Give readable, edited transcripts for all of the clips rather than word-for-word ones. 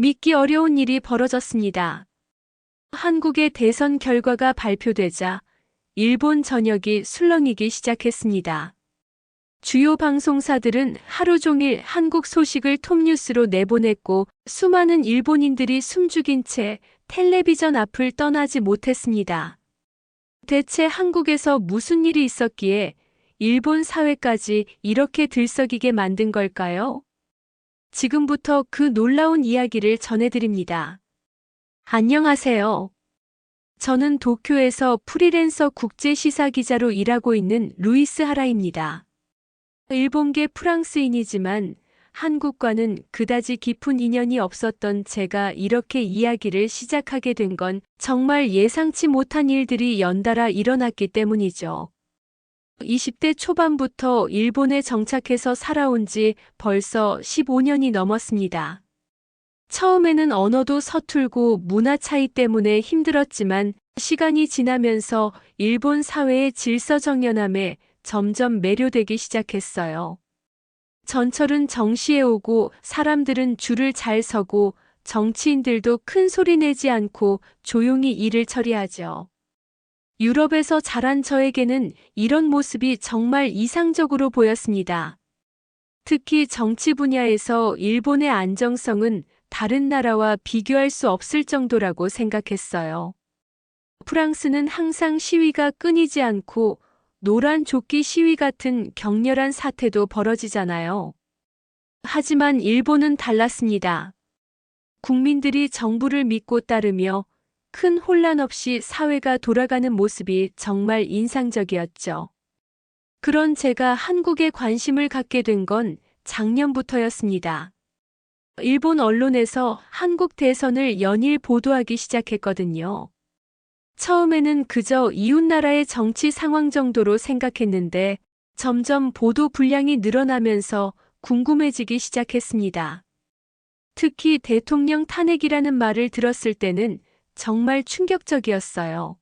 믿기 어려운 일이 벌어졌습니다. 한국의 대선 결과가 발표되자 일본 전역이 술렁이기 시작했습니다. 주요 방송사들은 하루 종일 한국 소식을 톱뉴스로 내보냈고 수많은 일본인들이 숨죽인 채 텔레비전 앞을 떠나지 못했습니다. 대체 한국에서 무슨 일이 있었기에 일본 사회까지 이렇게 들썩이게 만든 걸까요? 지금부터 그 놀라운 이야기를 전해드립니다. 안녕하세요. 저는 도쿄에서 프리랜서 국제 시사 기자로 일하고 있는 루이스 하라입니다. 일본계 프랑스인이지만 한국과는 그다지 깊은 인연이 없었던 제가 이렇게 이야기를 시작하게 된 건 정말 예상치 못한 일들이 연달아 일어났기 때문이죠. 20대 초반부터 일본에 정착해서 살아온 지 벌써 15년이 넘었습니다. 처음에는 언어도 서툴고 문화 차이 때문에 힘들었지만 시간이 지나면서 일본 사회의 질서정연함에 점점 매료되기 시작했어요. 전철은 정시에 오고 사람들은 줄을 잘 서고 정치인들도 큰 소리 내지 않고 조용히 일을 처리하죠. 유럽에서 자란 저에게는 이런 모습이 정말 이상적으로 보였습니다. 특히 정치 분야에서 일본의 안정성은 다른 나라와 비교할 수 없을 정도라고 생각했어요. 프랑스는 항상 시위가 끊이지 않고 노란 조끼 시위 같은 격렬한 사태도 벌어지잖아요. 하지만 일본은 달랐습니다. 국민들이 정부를 믿고 따르며 큰 혼란 없이 사회가 돌아가는 모습이 정말 인상적이었죠. 그런 제가 한국에 관심을 갖게 된 건 작년부터였습니다. 일본 언론에서 한국 대선을 연일 보도하기 시작했거든요. 처음에는 그저 이웃나라의 정치 상황 정도로 생각했는데 점점 보도 분량이 늘어나면서 궁금해지기 시작했습니다. 특히 대통령 탄핵이라는 말을 들었을 때는 정말 충격적이었어요.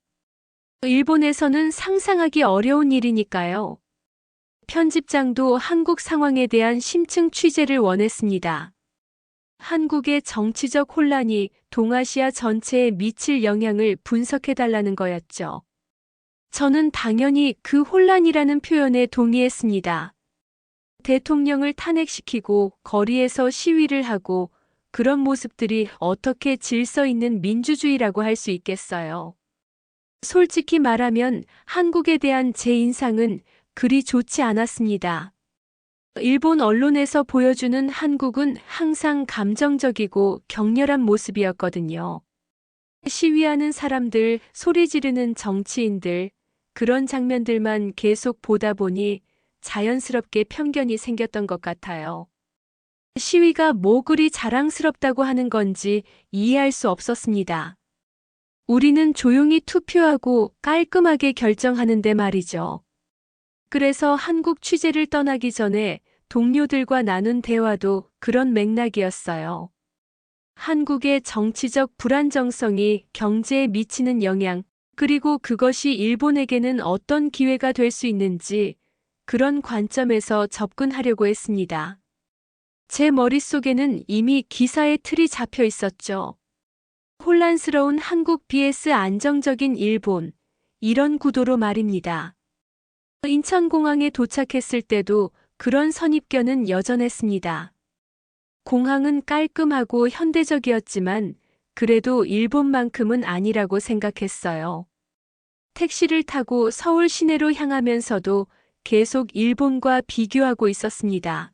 일본에서는 상상하기 어려운 일이니까요. 편집장도 한국 상황에 대한 심층 취재를 원했습니다. 한국의 정치적 혼란이 동아시아 전체에 미칠 영향을 분석해달라는 거였죠. 저는 당연히 그 혼란이라는 표현에 동의했습니다. 대통령을 탄핵시키고 거리에서 시위를 하고 그런 모습들이 어떻게 질서 있는 민주주의라고 할 수 있겠어요. 솔직히 말하면 한국에 대한 제 인상은 그리 좋지 않았습니다. 일본 언론에서 보여주는 한국은 항상 감정적이고 격렬한 모습이었거든요. 시위하는 사람들, 소리 지르는 정치인들, 그런 장면들만 계속 보다 보니 자연스럽게 편견이 생겼던 것 같아요. 시위가 뭐 그리 자랑스럽다고 하는 건지 이해할 수 없었습니다. 우리는 조용히 투표하고 깔끔하게 결정하는데 말이죠. 그래서 한국 취재를 떠나기 전에 동료들과 나눈 대화도 그런 맥락이었어요. 한국의 정치적 불안정성이 경제에 미치는 영향, 그리고 그것이 일본에게는 어떤 기회가 될 수 있는지 그런 관점에서 접근하려고 했습니다. 제 머릿속에는 이미 기사의 틀이 잡혀 있었죠. 혼란스러운 한국 vs 안정적인 일본, 이런 구도로 말입니다. 인천공항에 도착했을 때도 그런 선입견은 여전했습니다. 공항은 깔끔하고 현대적이었지만 그래도 일본만큼은 아니라고 생각했어요. 택시를 타고 서울 시내로 향하면서도 계속 일본과 비교하고 있었습니다.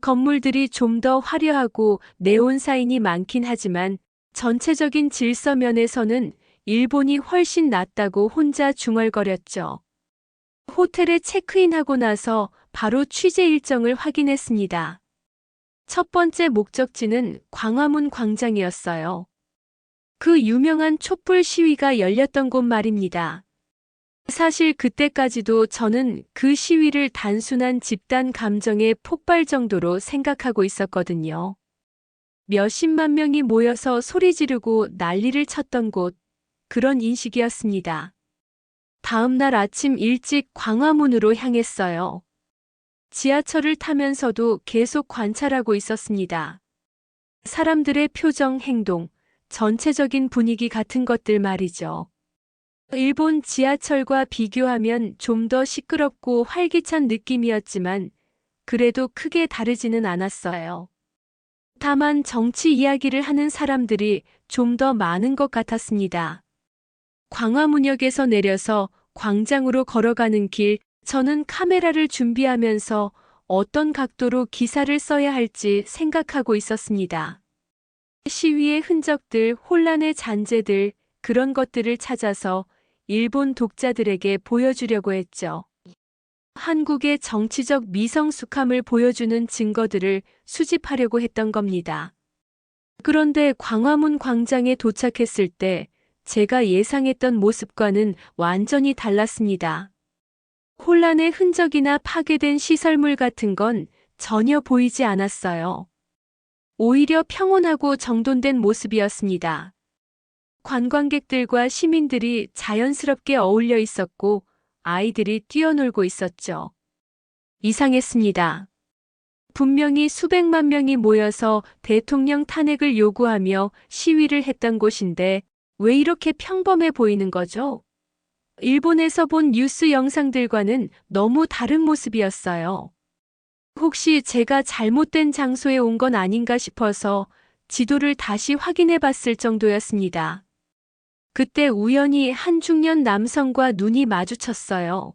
건물들이 좀 더 화려하고 네온 사인이 많긴 하지만 전체적인 질서 면에서는 일본이 훨씬 낫다고 혼자 중얼거렸죠. 호텔에 체크인하고 나서 바로 취재 일정을 확인했습니다. 첫 번째 목적지는 광화문 광장이었어요. 그 유명한 촛불 시위가 열렸던 곳 말입니다. 사실 그때까지도 저는 그 시위를 단순한 집단 감정의 폭발 정도로 생각하고 있었거든요. 몇십만 명이 모여서 소리 지르고 난리를 쳤던 곳, 그런 인식이었습니다. 다음 날 아침 일찍 광화문으로 향했어요. 지하철을 타면서도 계속 관찰하고 있었습니다. 사람들의 표정, 행동, 전체적인 분위기 같은 것들 말이죠. 일본 지하철과 비교하면 좀 더 시끄럽고 활기찬 느낌이었지만 그래도 크게 다르지는 않았어요. 다만 정치 이야기를 하는 사람들이 좀 더 많은 것 같았습니다. 광화문역에서 내려서 광장으로 걸어가는 길, 저는 카메라를 준비하면서 어떤 각도로 기사를 써야 할지 생각하고 있었습니다. 시위의 흔적들, 혼란의 잔재들, 그런 것들을 찾아서 일본 독자들에게 보여주려고 했죠. 한국의 정치적 미성숙함을 보여주는 증거들을 수집하려고 했던 겁니다. 그런데 광화문 광장에 도착했을 때 제가 예상했던 모습과는 완전히 달랐습니다. 혼란의 흔적이나 파괴된 시설물 같은 건 전혀 보이지 않았어요. 오히려 평온하고 정돈된 모습이었습니다. 관광객들과 시민들이 자연스럽게 어울려 있었고 아이들이 뛰어놀고 있었죠. 이상했습니다. 분명히 수백만 명이 모여서 대통령 탄핵을 요구하며 시위를 했던 곳인데 왜 이렇게 평범해 보이는 거죠? 일본에서 본 뉴스 영상들과는 너무 다른 모습이었어요. 혹시 제가 잘못된 장소에 온 건 아닌가 싶어서 지도를 다시 확인해 봤을 정도였습니다. 그때 우연히 한 중년 남성과 눈이 마주쳤어요.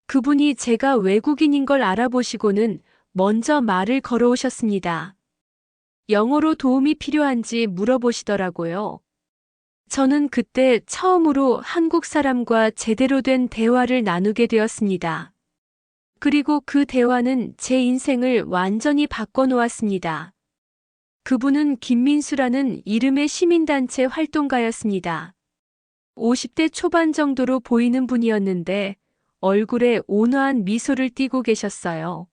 그분이 제가 외국인인 걸 알아보시고는 먼저 말을 걸어오셨습니다. 영어로 도움이 필요한지 물어보시더라고요. 저는 그때 처음으로 한국 사람과 제대로 된 대화를 나누게 되었습니다. 그리고 그 대화는 제 인생을 완전히 바꿔놓았습니다. 그분은 김민수라는 이름의 시민단체 활동가였습니다. 50대 초반 정도로 보이는 분이었는데 얼굴에 온화한 미소를 띠고 계셨어요.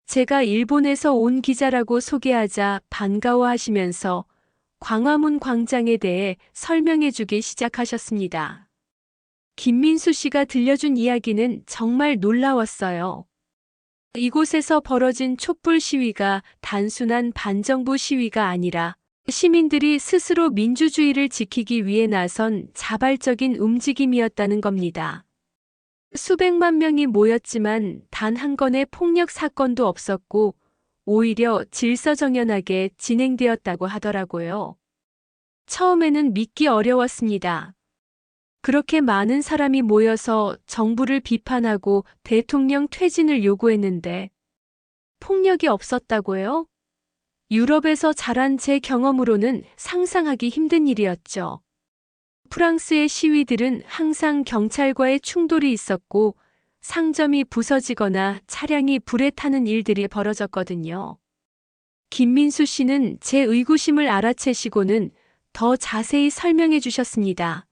제가 일본에서 온 기자라고 소개하자 반가워하시면서 광화문 광장에 대해 설명해주기 시작하셨습니다. 김민수 씨가 들려준 이야기는 정말 놀라웠어요. 이곳에서 벌어진 촛불 시위가 단순한 반정부 시위가 아니라 시민들이 스스로 민주주의를 지키기 위해 나선 자발적인 움직임이었다는 겁니다. 수백만 명이 모였지만 단 한 건의 폭력 사건도 없었고 오히려 질서정연하게 진행되었다고 하더라고요. 처음에는 믿기 어려웠습니다. 그렇게 많은 사람이 모여서 정부를 비판하고 대통령 퇴진을 요구했는데 폭력이 없었다고요? 유럽에서 자란 제 경험으로는 상상하기 힘든 일이었죠. 프랑스의 시위들은 항상 경찰과의 충돌이 있었고 상점이 부서지거나 차량이 불에 타는 일들이 벌어졌거든요. 김민수 씨는 제 의구심을 알아채시고는 더 자세히 설명해 주셨습니다.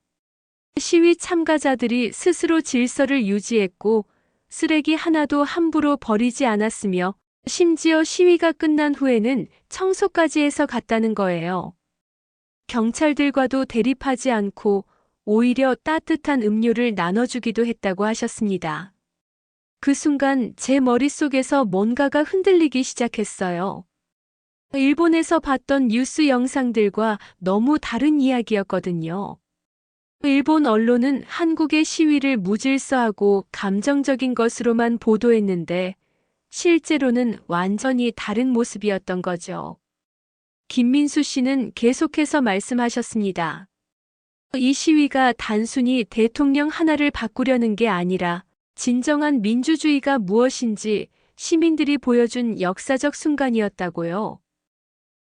시위 참가자들이 스스로 질서를 유지했고 쓰레기 하나도 함부로 버리지 않았으며 심지어 시위가 끝난 후에는 청소까지 해서 갔다는 거예요. 경찰들과도 대립하지 않고 오히려 따뜻한 음료를 나눠주기도 했다고 하셨습니다. 그 순간 제 머릿속에서 뭔가가 흔들리기 시작했어요. 일본에서 봤던 뉴스 영상들과 너무 다른 이야기였거든요. 일본 언론은 한국의 시위를 무질서하고 감정적인 것으로만 보도했는데 실제로는 완전히 다른 모습이었던 거죠. 김민수 씨는 계속해서 말씀하셨습니다. 이 시위가 단순히 대통령 하나를 바꾸려는 게 아니라 진정한 민주주의가 무엇인지 시민들이 보여준 역사적 순간이었다고요.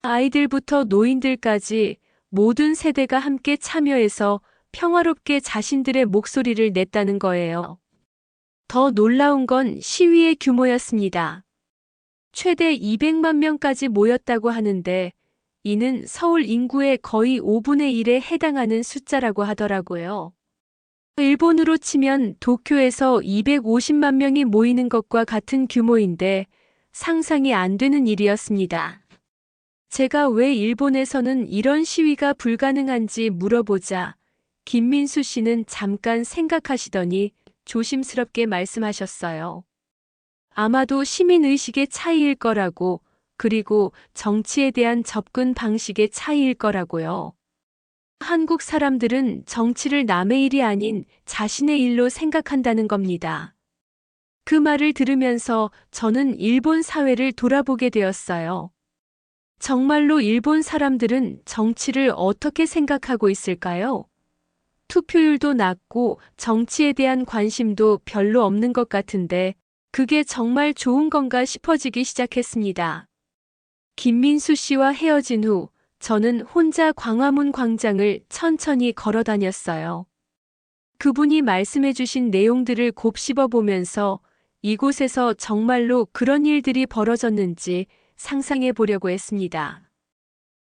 아이들부터 노인들까지 모든 세대가 함께 참여해서 평화롭게 자신들의 목소리를 냈다는 거예요. 더 놀라운 건 시위의 규모였습니다. 최대 200만 명까지 모였다고 하는데 이는 서울 인구의 거의 5분의 1에 해당하는 숫자라고 하더라고요. 일본으로 치면 도쿄에서 250만 명이 모이는 것과 같은 규모인데 상상이 안 되는 일이었습니다. 제가 왜 일본에서는 이런 시위가 불가능한지 물어보자 김민수 씨는 잠깐 생각하시더니 조심스럽게 말씀하셨어요. 아마도 시민의식의 차이일 거라고, 그리고 정치에 대한 접근 방식의 차이일 거라고요. 한국 사람들은 정치를 남의 일이 아닌 자신의 일로 생각한다는 겁니다. 그 말을 들으면서 저는 일본 사회를 돌아보게 되었어요. 정말로 일본 사람들은 정치를 어떻게 생각하고 있을까요? 투표율도 낮고 정치에 대한 관심도 별로 없는 것 같은데 그게 정말 좋은 건가 싶어지기 시작했습니다. 김민수 씨와 헤어진 후 저는 혼자 광화문 광장을 천천히 걸어 다녔어요. 그분이 말씀해 주신 내용들을 곱씹어 보면서 이곳에서 정말로 그런 일들이 벌어졌는지 상상해 보려고 했습니다.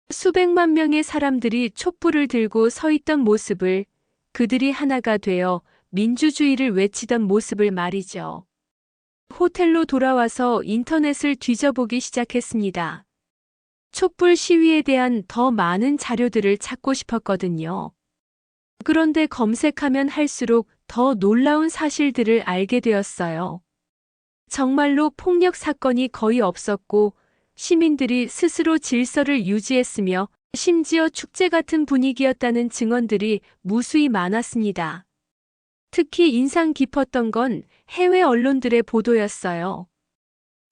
수백만 명의 사람들이 촛불을 들고 서 있던 모습을, 그들이 하나가 되어 민주주의를 외치던 모습을 말이죠. 호텔로 돌아와서 인터넷을 뒤져보기 시작했습니다. 촛불 시위에 대한 더 많은 자료들을 찾고 싶었거든요. 그런데 검색하면 할수록 더 놀라운 사실들을 알게 되었어요. 정말로 폭력 사건이 거의 없었고 시민들이 스스로 질서를 유지했으며 심지어 축제 같은 분위기였다는 증언들이 무수히 많았습니다. 특히 인상 깊었던 건 해외 언론들의 보도였어요.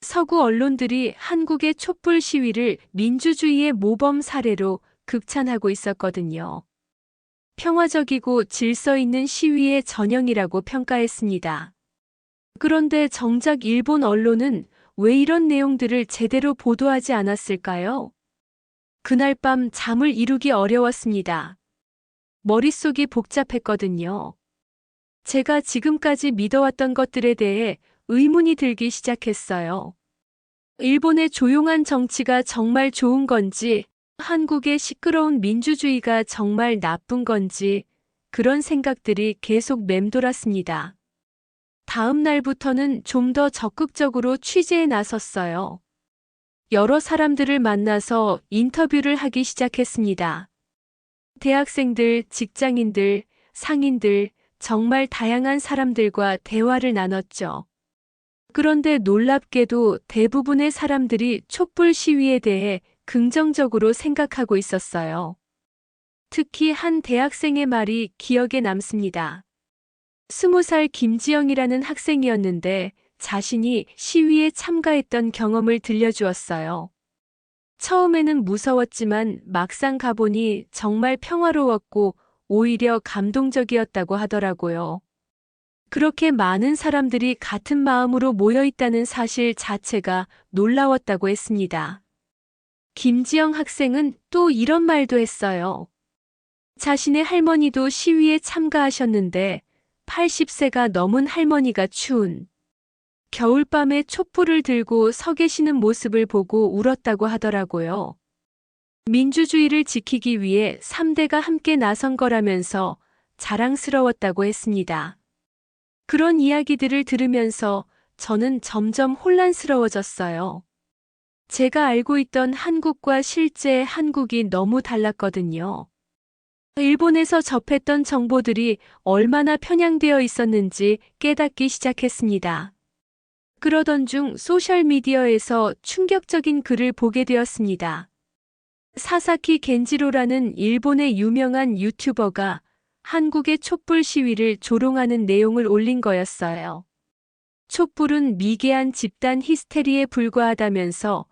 서구 언론들이 한국의 촛불 시위를 민주주의의 모범 사례로 극찬하고 있었거든요. 평화적이고 질서 있는 시위의 전형이라고 평가했습니다. 그런데 정작 일본 언론은 왜 이런 내용들을 제대로 보도하지 않았을까요? 그날 밤 잠을 이루기 어려웠습니다. 머릿속이 복잡했거든요. 제가 지금까지 믿어왔던 것들에 대해 의문이 들기 시작했어요. 일본의 조용한 정치가 정말 좋은 건지, 한국의 시끄러운 민주주의가 정말 나쁜 건지, 그런 생각들이 계속 맴돌았습니다. 다음 날부터는 좀 더 적극적으로 취재에 나섰어요. 여러 사람들을 만나서 인터뷰를 하기 시작했습니다. 대학생들, 직장인들, 상인들, 정말 다양한 사람들과 대화를 나눴죠. 그런데 놀랍게도 대부분의 사람들이 촛불 시위에 대해 긍정적으로 생각하고 있었어요. 특히 한 대학생의 말이 기억에 남습니다. 20살 김지영이라는 학생이었는데 자신이 시위에 참가했던 경험을 들려주었어요. 처음에는 무서웠지만 막상 가보니 정말 평화로웠고 오히려 감동적이었다고 하더라고요. 그렇게 많은 사람들이 같은 마음으로 모여 있다는 사실 자체가 놀라웠다고 했습니다. 김지영 학생은 또 이런 말도 했어요. 자신의 할머니도 시위에 참가하셨는데 80세가 넘은 할머니가 추운 겨울밤에 촛불을 들고 서 계시는 모습을 보고 울었다고 하더라고요. 민주주의를 지키기 위해 3대가 함께 나선 거라면서 자랑스러웠다고 했습니다. 그런 이야기들을 들으면서 저는 점점 혼란스러워졌어요. 제가 알고 있던 한국과 실제 한국이 너무 달랐거든요. 일본에서 접했던 정보들이 얼마나 편향되어 있었는지 깨닫기 시작했습니다. 그러던 중 소셜미디어에서 충격적인 글을 보게 되었습니다. 사사키 겐지로라는 일본의 유명한 유튜버가 한국의 촛불 시위를 조롱하는 내용을 올린 거였어요. 촛불은 미개한 집단 히스테리에 불과하다면서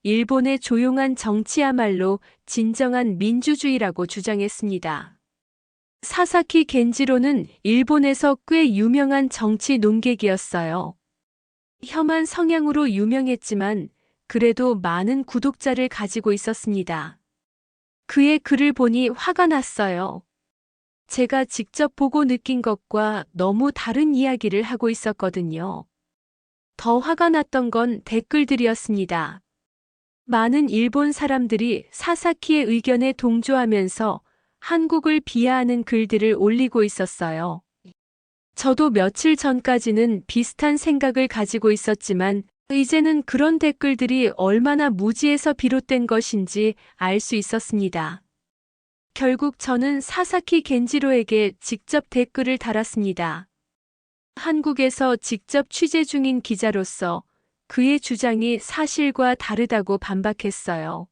일본의 조용한 정치야말로 진정한 민주주의라고 주장했습니다. 사사키 겐지로는 일본에서 꽤 유명한 정치 논객이었어요. 혐한 성향으로 유명했지만 그래도 많은 구독자를 가지고 있었습니다. 그의 글을 보니 화가 났어요. 제가 직접 보고 느낀 것과 너무 다른 이야기를 하고 있었거든요. 더 화가 났던 건 댓글들이었습니다. 많은 일본 사람들이 사사키의 의견에 동조하면서 한국을 비하하는 글들을 올리고 있었어요. 저도 며칠 전까지는 비슷한 생각을 가지고 있었지만 이제는 그런 댓글들이 얼마나 무지에서 비롯된 것인지 알 수 있었습니다. 결국 저는 사사키 겐지로에게 직접 댓글을 달았습니다. 한국에서 직접 취재 중인 기자로서 그의 주장이 사실과 다르다고 반박했어요.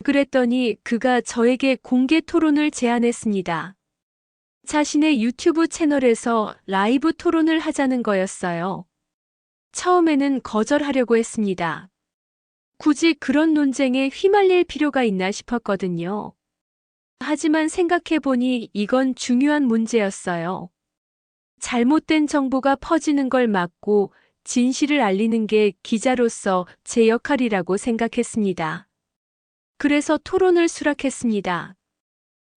그랬더니 그가 저에게 공개 토론을 제안했습니다. 자신의 유튜브 채널에서 라이브 토론을 하자는 거였어요. 처음에는 거절하려고 했습니다. 굳이 그런 논쟁에 휘말릴 필요가 있나 싶었거든요. 하지만 생각해보니 이건 중요한 문제였어요. 잘못된 정보가 퍼지는 걸 막고 진실을 알리는 게 기자로서 제 역할이라고 생각했습니다. 그래서 토론을 수락했습니다.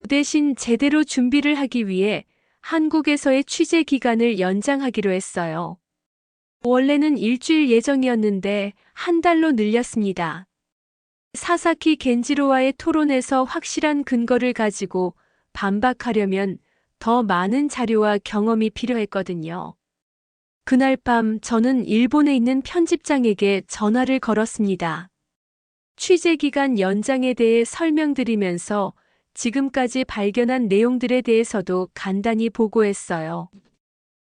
대신 제대로 준비를 하기 위해 한국에서의 취재 기간을 연장하기로 했어요. 원래는 일주일 예정이었는데 한 달로 늘렸습니다. 사사키 겐지로와의 토론에서 확실한 근거를 가지고 반박하려면 더 많은 자료와 경험이 필요했거든요. 그날 밤 저는 일본에 있는 편집장에게 전화를 걸었습니다. 취재 기간 연장에 대해 설명드리면서 지금까지 발견한 내용들에 대해서도 간단히 보고했어요.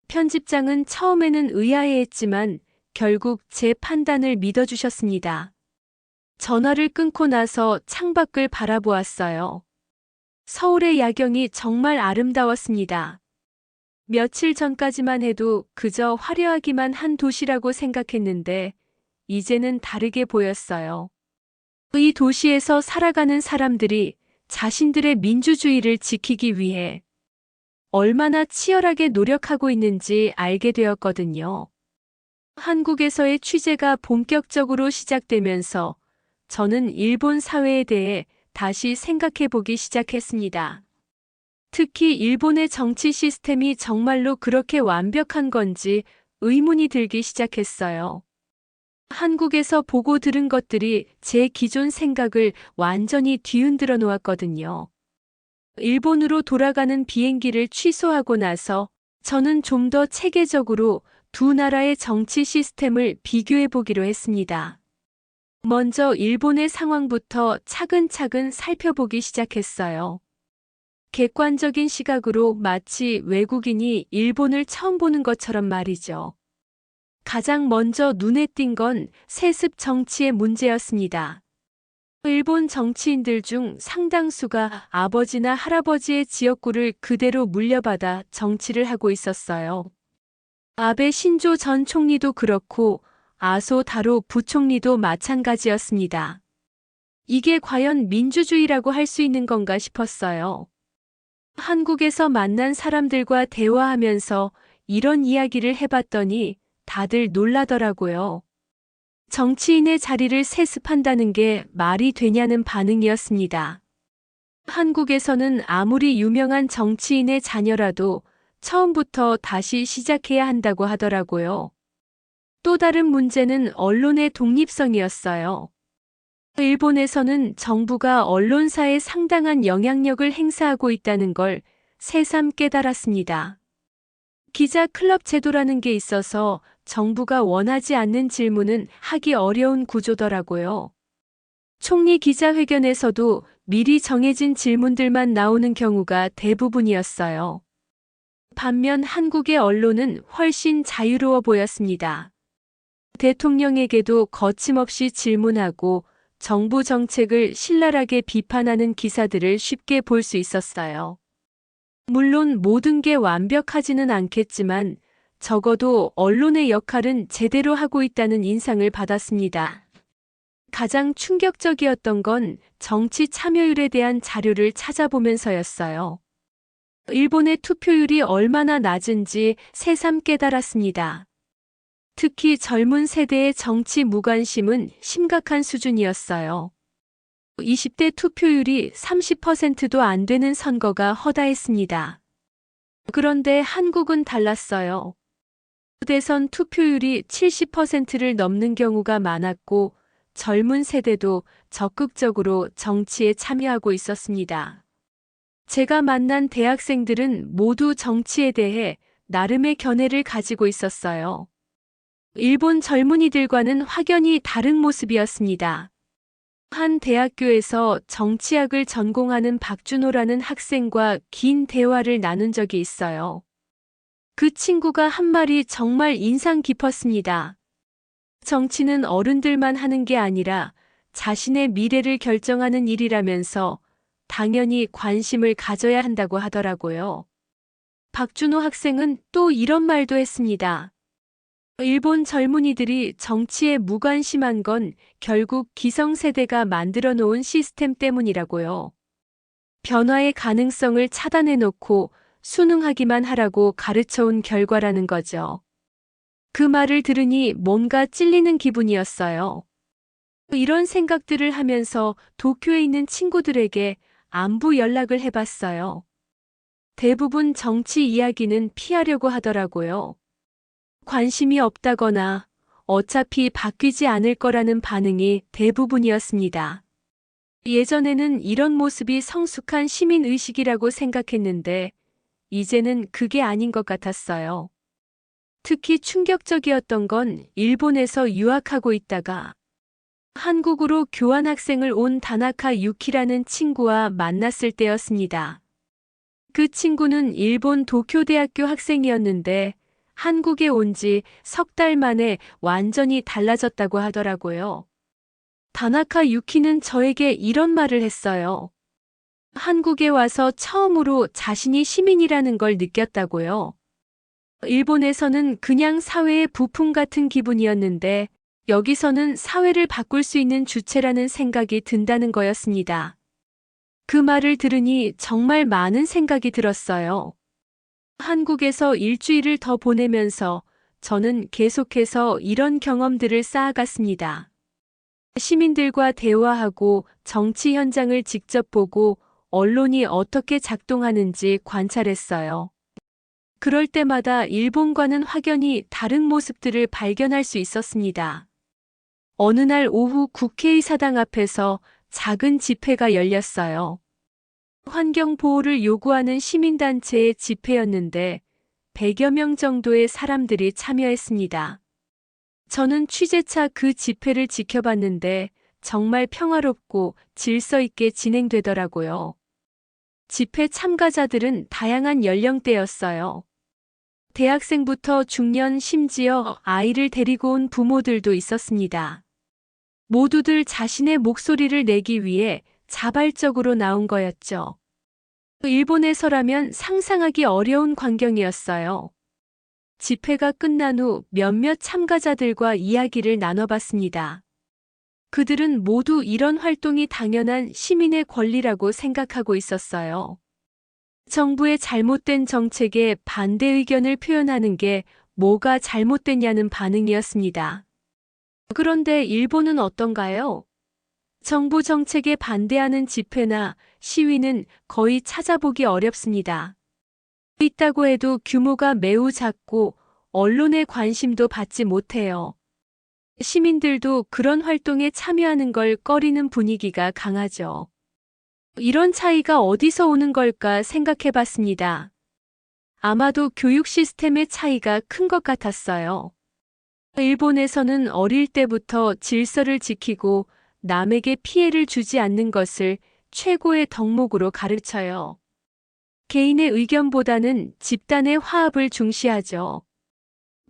편집장은 처음에는 의아해했지만 결국 제 판단을 믿어주셨습니다. 전화를 끊고 나서 창밖을 바라보았어요. 서울의 야경이 정말 아름다웠습니다. 며칠 전까지만 해도 그저 화려하기만 한 도시라고 생각했는데 이제는 다르게 보였어요. 이 도시에서 살아가는 사람들이 자신들의 민주주의를 지키기 위해 얼마나 치열하게 노력하고 있는지 알게 되었거든요. 한국에서의 취재가 본격적으로 시작되면서 저는 일본 사회에 대해 다시 생각해 보기 시작했습니다. 특히 일본의 정치 시스템이 정말로 그렇게 완벽한 건지 의문이 들기 시작했어요. 한국에서 보고 들은 것들이 제 기존 생각을 완전히 뒤흔들어 놓았거든요. 일본으로 돌아가는 비행기를 취소하고 나서 저는 좀 더 체계적으로 두 나라의 정치 시스템을 비교해 보기로 했습니다. 먼저 일본의 상황부터 차근차근 살펴보기 시작했어요. 객관적인 시각으로 마치 외국인이 일본을 처음 보는 것처럼 말이죠. 가장 먼저 눈에 띈 건 세습 정치의 문제였습니다. 일본 정치인들 중 상당수가 아버지나 할아버지의 지역구를 그대로 물려받아 정치를 하고 있었어요. 아베 신조 전 총리도 그렇고 아소 다로 부총리도 마찬가지였습니다. 이게 과연 민주주의라고 할 수 있는 건가 싶었어요. 한국에서 만난 사람들과 대화하면서 이런 이야기를 해봤더니 다들 놀라더라고요. 정치인의 자리를 세습한다는 게 말이 되냐는 반응이었습니다. 한국에서는 아무리 유명한 정치인의 자녀라도 처음부터 다시 시작해야 한다고 하더라고요. 또 다른 문제는 언론의 독립성이었어요. 일본에서는 정부가 언론사에 상당한 영향력을 행사하고 있다는 걸 새삼 깨달았습니다. 기자 클럽 제도라는 게 있어서 정부가 원하지 않는 질문은 하기 어려운 구조더라고요. 총리 기자회견에서도 미리 정해진 질문들만 나오는 경우가 대부분이었어요. 반면 한국의 언론은 훨씬 자유로워 보였습니다. 대통령에게도 거침없이 질문하고 정부 정책을 신랄하게 비판하는 기사들을 쉽게 볼 수 있었어요. 물론 모든 게 완벽하지는 않겠지만 적어도 언론의 역할은 제대로 하고 있다는 인상을 받았습니다. 가장 충격적이었던 건 정치 참여율에 대한 자료를 찾아보면서였어요. 일본의 투표율이 얼마나 낮은지 새삼 깨달았습니다. 특히 젊은 세대의 정치 무관심은 심각한 수준이었어요. 20대 투표율이 30%도 안 되는 선거가 허다했습니다. 그런데 한국은 달랐어요. 대선 투표율이 70%를 넘는 경우가 많았고 젊은 세대도 적극적으로 정치에 참여하고 있었습니다. 제가 만난 대학생들은 모두 정치에 대해 나름의 견해를 가지고 있었어요. 일본 젊은이들과는 확연히 다른 모습이었습니다. 한 대학교에서 정치학을 전공하는 박준호라는 학생과 긴 대화를 나눈 적이 있어요. 그 친구가 한 말이 정말 인상 깊었습니다. 정치는 어른들만 하는 게 아니라 자신의 미래를 결정하는 일이라면서 당연히 관심을 가져야 한다고 하더라고요. 박준호 학생은 또 이런 말도 했습니다. 일본 젊은이들이 정치에 무관심한 건 결국 기성세대가 만들어 놓은 시스템 때문이라고요. 변화의 가능성을 차단해 놓고 순응하기만 하라고 가르쳐 온 결과라는 거죠. 그 말을 들으니 뭔가 찔리는 기분이었어요. 이런 생각들을 하면서 도쿄에 있는 친구들에게 안부 연락을 해봤어요. 대부분 정치 이야기는 피하려고 하더라고요. 관심이 없다거나 어차피 바뀌지 않을 거라는 반응이 대부분이었습니다. 예전에는 이런 모습이 성숙한 시민의식이라고 생각했는데 이제는 그게 아닌 것 같았어요. 특히 충격적이었던 건 일본에서 유학하고 있다가 한국으로 교환학생을 온 다나카 유키라는 친구와 만났을 때였습니다. 그 친구는 일본 도쿄대학교 학생이었는데 한국에 온 지 석 달 만에 완전히 달라졌다고 하더라고요. 다나카 유키는 저에게 이런 말을 했어요. 한국에 와서 처음으로 자신이 시민이라는 걸 느꼈다고요. 일본에서는 그냥 사회의 부품 같은 기분이었는데 여기서는 사회를 바꿀 수 있는 주체라는 생각이 든다는 거였습니다. 그 말을 들으니 정말 많은 생각이 들었어요. 한국에서 일주일을 더 보내면서 저는 계속해서 이런 경험들을 쌓아갔습니다. 시민들과 대화하고 정치 현장을 직접 보고 언론이 어떻게 작동하는지 관찰했어요. 그럴 때마다 일본과는 확연히 다른 모습들을 발견할 수 있었습니다. 어느 날 오후 국회의사당 앞에서 작은 집회가 열렸어요. 환경 보호를 요구하는 시민단체의 집회였는데 100여 명 정도의 사람들이 참여했습니다. 저는 취재차 그 집회를 지켜봤는데 정말 평화롭고 질서 있게 진행되더라고요. 집회 참가자들은 다양한 연령대였어요. 대학생부터 중년, 심지어 아이를 데리고 온 부모들도 있었습니다. 모두들 자신의 목소리를 내기 위해 자발적으로 나온 거였죠. 일본에서라면 상상하기 어려운 광경이었어요. 집회가 끝난 후 몇몇 참가자들과 이야기를 나눠봤습니다. 그들은 모두 이런 활동이 당연한 시민의 권리라고 생각하고 있었어요. 정부의 잘못된 정책에 반대 의견을 표현하는 게 뭐가 잘못됐냐는 반응이었습니다. 그런데 일본은 어떤가요? 정부 정책에 반대하는 집회나 시위는 거의 찾아보기 어렵습니다. 있다고 해도 규모가 매우 작고 언론의 관심도 받지 못해요. 시민들도 그런 활동에 참여하는 걸 꺼리는 분위기가 강하죠. 이런 차이가 어디서 오는 걸까 생각해 봤습니다. 아마도 교육 시스템의 차이가 큰 것 같았어요. 일본에서는 어릴 때부터 질서를 지키고 남에게 피해를 주지 않는 것을 최고의 덕목으로 가르쳐요. 개인의 의견보다는 집단의 화합을 중시하죠.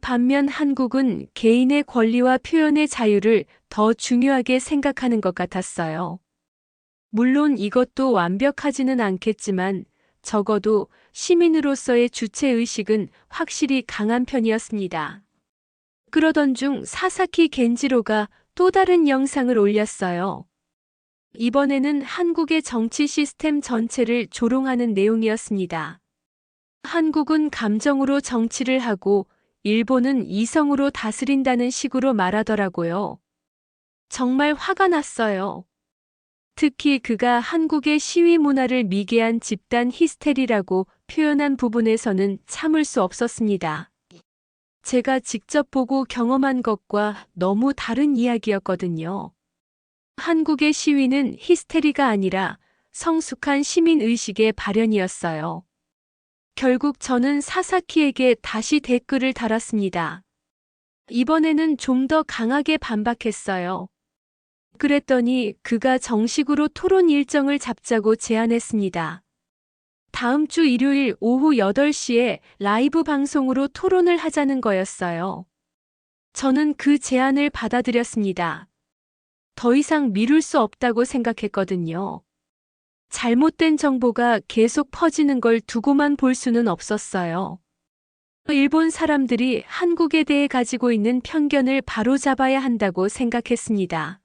반면 한국은 개인의 권리와 표현의 자유를 더 중요하게 생각하는 것 같았어요. 물론 이것도 완벽하지는 않겠지만 적어도 시민으로서의 주체의식은 확실히 강한 편이었습니다. 그러던 중 사사키 겐지로가 또 다른 영상을 올렸어요. 이번에는 한국의 정치 시스템 전체를 조롱하는 내용이었습니다. 한국은 감정으로 정치를 하고 일본은 이성으로 다스린다는 식으로 말하더라고요. 정말 화가 났어요. 특히 그가 한국의 시위 문화를 미개한 집단 히스테리라고 표현한 부분에서는 참을 수 없었습니다. 제가 직접 보고 경험한 것과 너무 다른 이야기였거든요. 한국의 시위는 히스테리가 아니라 성숙한 시민의식의 발현이었어요. 결국 저는 사사키에게 다시 댓글을 달았습니다. 이번에는 좀 더 강하게 반박했어요. 그랬더니 그가 정식으로 토론 일정을 잡자고 제안했습니다. 다음 주 일요일 오후 8시에 라이브 방송으로 토론을 하자는 거였어요. 저는 그 제안을 받아들였습니다. 더 이상 미룰 수 없다고 생각했거든요. 잘못된 정보가 계속 퍼지는 걸 두고만 볼 수는 없었어요. 일본 사람들이 한국에 대해 가지고 있는 편견을 바로잡아야 한다고 생각했습니다.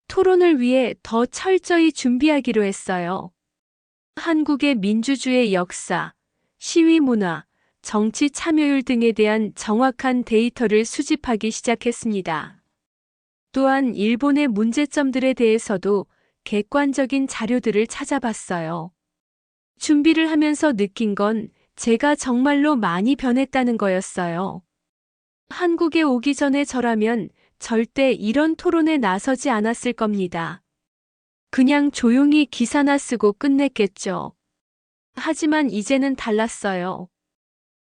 토론을 위해 더 철저히 준비하기로 했어요. 한국의 민주주의 역사, 시위 문화, 정치 참여율 등에 대한 정확한 데이터를 수집하기 시작했습니다. 또한 일본의 문제점들에 대해서도 객관적인 자료들을 찾아봤어요. 준비를 하면서 느낀 건 제가 정말로 많이 변했다는 거였어요. 한국에 오기 전에 저라면 절대 이런 토론에 나서지 않았을 겁니다. 그냥 조용히 기사나 쓰고 끝냈겠죠. 하지만 이제는 달랐어요.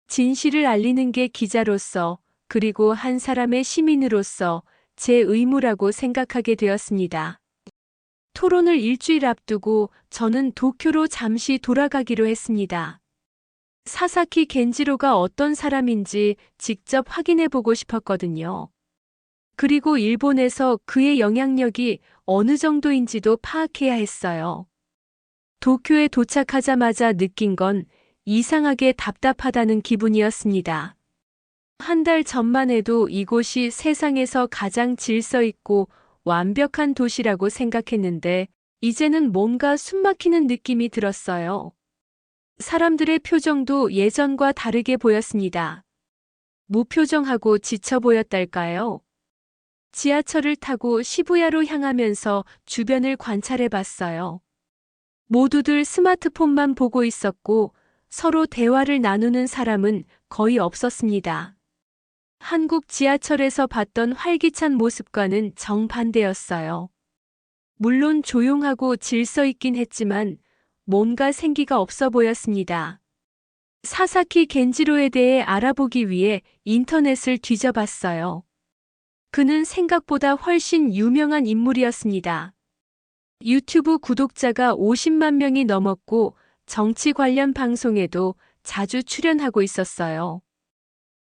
진실을 알리는 게 기자로서, 그리고 한 사람의 시민으로서 제 의무라고 생각하게 되었습니다. 토론을 일주일 앞두고 저는 도쿄로 잠시 돌아가기로 했습니다. 사사키 겐지로가 어떤 사람인지 직접 확인해 보고 싶었거든요. 그리고 일본에서 그의 영향력이 어느 정도인지도 파악해야 했어요. 도쿄에 도착하자마자 느낀 건 이상하게 답답하다는 기분이었습니다. 한 달 전만 해도 이곳이 세상에서 가장 질서 있고 완벽한 도시라고 생각했는데 이제는 뭔가 숨막히는 느낌이 들었어요. 사람들의 표정도 예전과 다르게 보였습니다. 무표정하고 지쳐 보였달까요? 지하철을 타고 시부야로 향하면서 주변을 관찰해 봤어요. 모두들 스마트폰만 보고 있었고 서로 대화를 나누는 사람은 거의 없었습니다. 한국 지하철에서 봤던 활기찬 모습과는 정반대였어요. 물론 조용하고 질서 있긴 했지만 뭔가 생기가 없어 보였습니다. 사사키 겐지로에 대해 알아보기 위해 인터넷을 뒤져봤어요. 그는 생각보다 훨씬 유명한 인물이었습니다. 유튜브 구독자가 50만 명이 넘었고 정치 관련 방송에도 자주 출연하고 있었어요.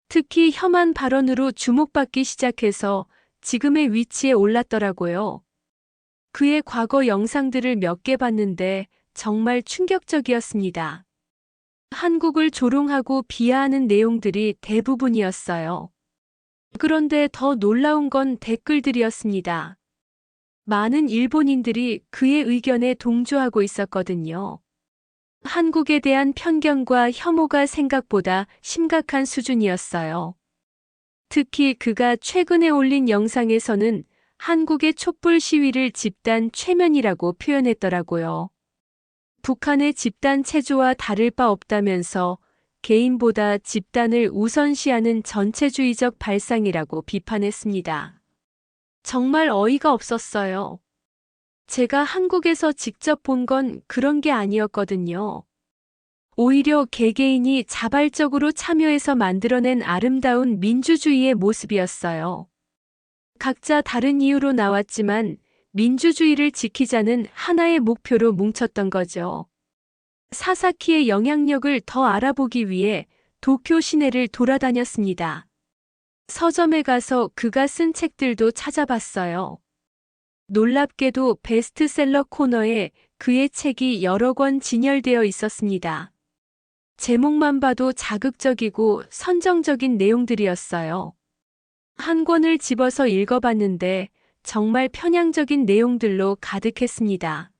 특히 혐한 발언으로 주목받기 시작해서 지금의 위치에 올랐더라고요. 그의 과거 영상들을 몇 개 봤는데 정말 충격적이었습니다. 한국을 조롱하고 비하하는 내용들이 대부분이었어요. 그런데 더 놀라운 건 댓글들이었습니다. 많은 일본인들이 그의 의견에 동조하고 있었거든요. 한국에 대한 편견과 혐오가 생각보다 심각한 수준이었어요. 특히 그가 최근에 올린 영상에서는 한국의 촛불 시위를 집단 최면이라고 표현했더라고요. 북한의 집단 체조와 다를 바 없다면서 개인보다 집단을 우선시하는 전체주의적 발상이라고 비판했습니다. 정말 어이가 없었어요. 제가 한국에서 직접 본 건 그런 게 아니었거든요. 오히려 개개인이 자발적으로 참여해서 만들어낸 아름다운 민주주의의 모습이었어요. 각자 다른 이유로 나왔지만 민주주의를 지키자는 하나의 목표로 뭉쳤던 거죠. 사사키의 영향력을 더 알아보기 위해 도쿄 시내를 돌아다녔습니다. 서점에 가서 그가 쓴 책들도 찾아봤어요. 놀랍게도 베스트셀러 코너에 그의 책이 여러 권 진열되어 있었습니다. 제목만 봐도 자극적이고 선정적인 내용들이었어요. 한 권을 집어서 읽어봤는데 정말 편향적인 내용들로 가득했습니다.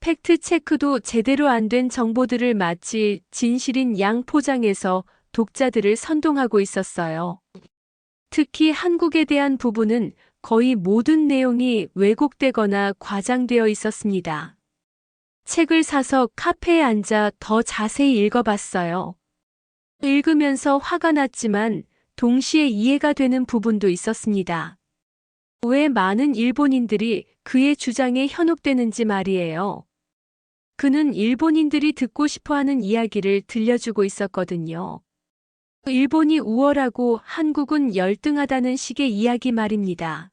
팩트 체크도 제대로 안 된 정보들을 마치 진실인 양 포장해서 독자들을 선동하고 있었어요. 특히 한국에 대한 부분은 거의 모든 내용이 왜곡되거나 과장되어 있었습니다. 책을 사서 카페에 앉아 더 자세히 읽어봤어요. 읽으면서 화가 났지만 동시에 이해가 되는 부분도 있었습니다. 왜 많은 일본인들이 그의 주장에 현혹되는지 말이에요. 그는 일본인들이 듣고 싶어하는 이야기를 들려주고 있었거든요. 일본이 우월하고 한국은 열등하다는 식의 이야기 말입니다.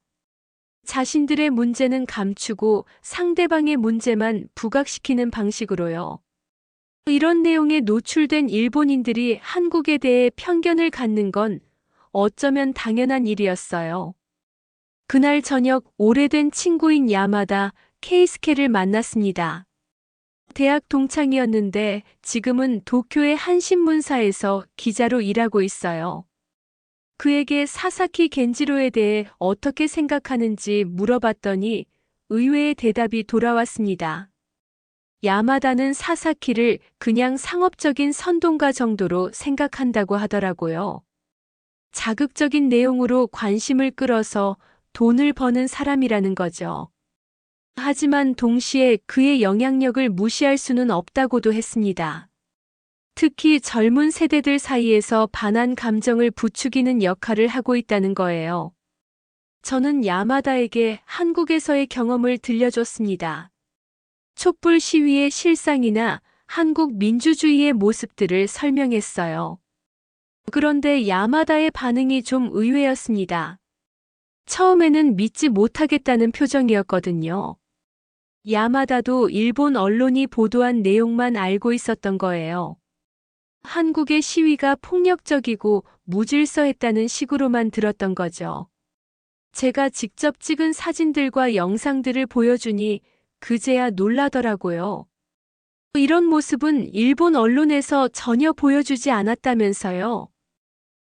자신들의 문제는 감추고 상대방의 문제만 부각시키는 방식으로요. 이런 내용에 노출된 일본인들이 한국에 대해 편견을 갖는 건 어쩌면 당연한 일이었어요. 그날 저녁 오래된 친구인 야마다 케이스케를 만났습니다. 대학 동창이었는데 지금은 도쿄의 한 신문사에서 기자로 일하고 있어요. 그에게 사사키 겐지로에 대해 어떻게 생각하는지 물어봤더니 의외의 대답이 돌아왔습니다. 야마다는 사사키를 그냥 상업적인 선동가 정도로 생각한다고 하더라고요. 자극적인 내용으로 관심을 끌어서 돈을 버는 사람이라는 거죠. 하지만 동시에 그의 영향력을 무시할 수는 없다고도 했습니다. 특히 젊은 세대들 사이에서 반한 감정을 부추기는 역할을 하고 있다는 거예요. 저는 야마다에게 한국에서의 경험을 들려줬습니다. 촛불 시위의 실상이나 한국 민주주의의 모습들을 설명했어요. 그런데 야마다의 반응이 좀 의외였습니다. 처음에는 믿지 못하겠다는 표정이었거든요. 야마다도 일본 언론이 보도한 내용만 알고 있었던 거예요. 한국의 시위가 폭력적이고 무질서했다는 식으로만 들었던 거죠. 제가 직접 찍은 사진들과 영상들을 보여주니 그제야 놀라더라고요. 이런 모습은 일본 언론에서 전혀 보여주지 않았다면서요.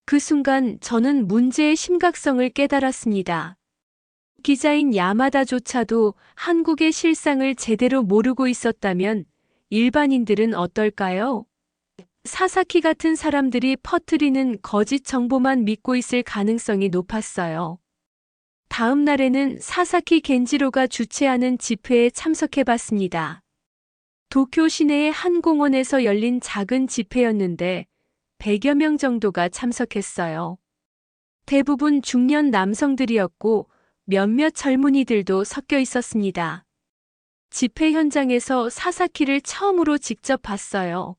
그 순간 저는 문제의 심각성을 깨달았습니다. 기자인 야마다조차도 한국의 실상을 제대로 모르고 있었다면 일반인들은 어떨까요? 사사키 같은 사람들이 퍼뜨리는 거짓 정보만 믿고 있을 가능성이 높았어요. 다음 날에는 사사키 겐지로가 주최하는 집회에 참석해봤습니다. 도쿄 시내의 한 공원에서 열린 작은 집회였는데 100여 명 정도가 참석했어요. 대부분 중년 남성들이었고 몇몇 젊은이들도 섞여 있었습니다. 집회 현장에서 사사키를 처음으로 직접 봤어요.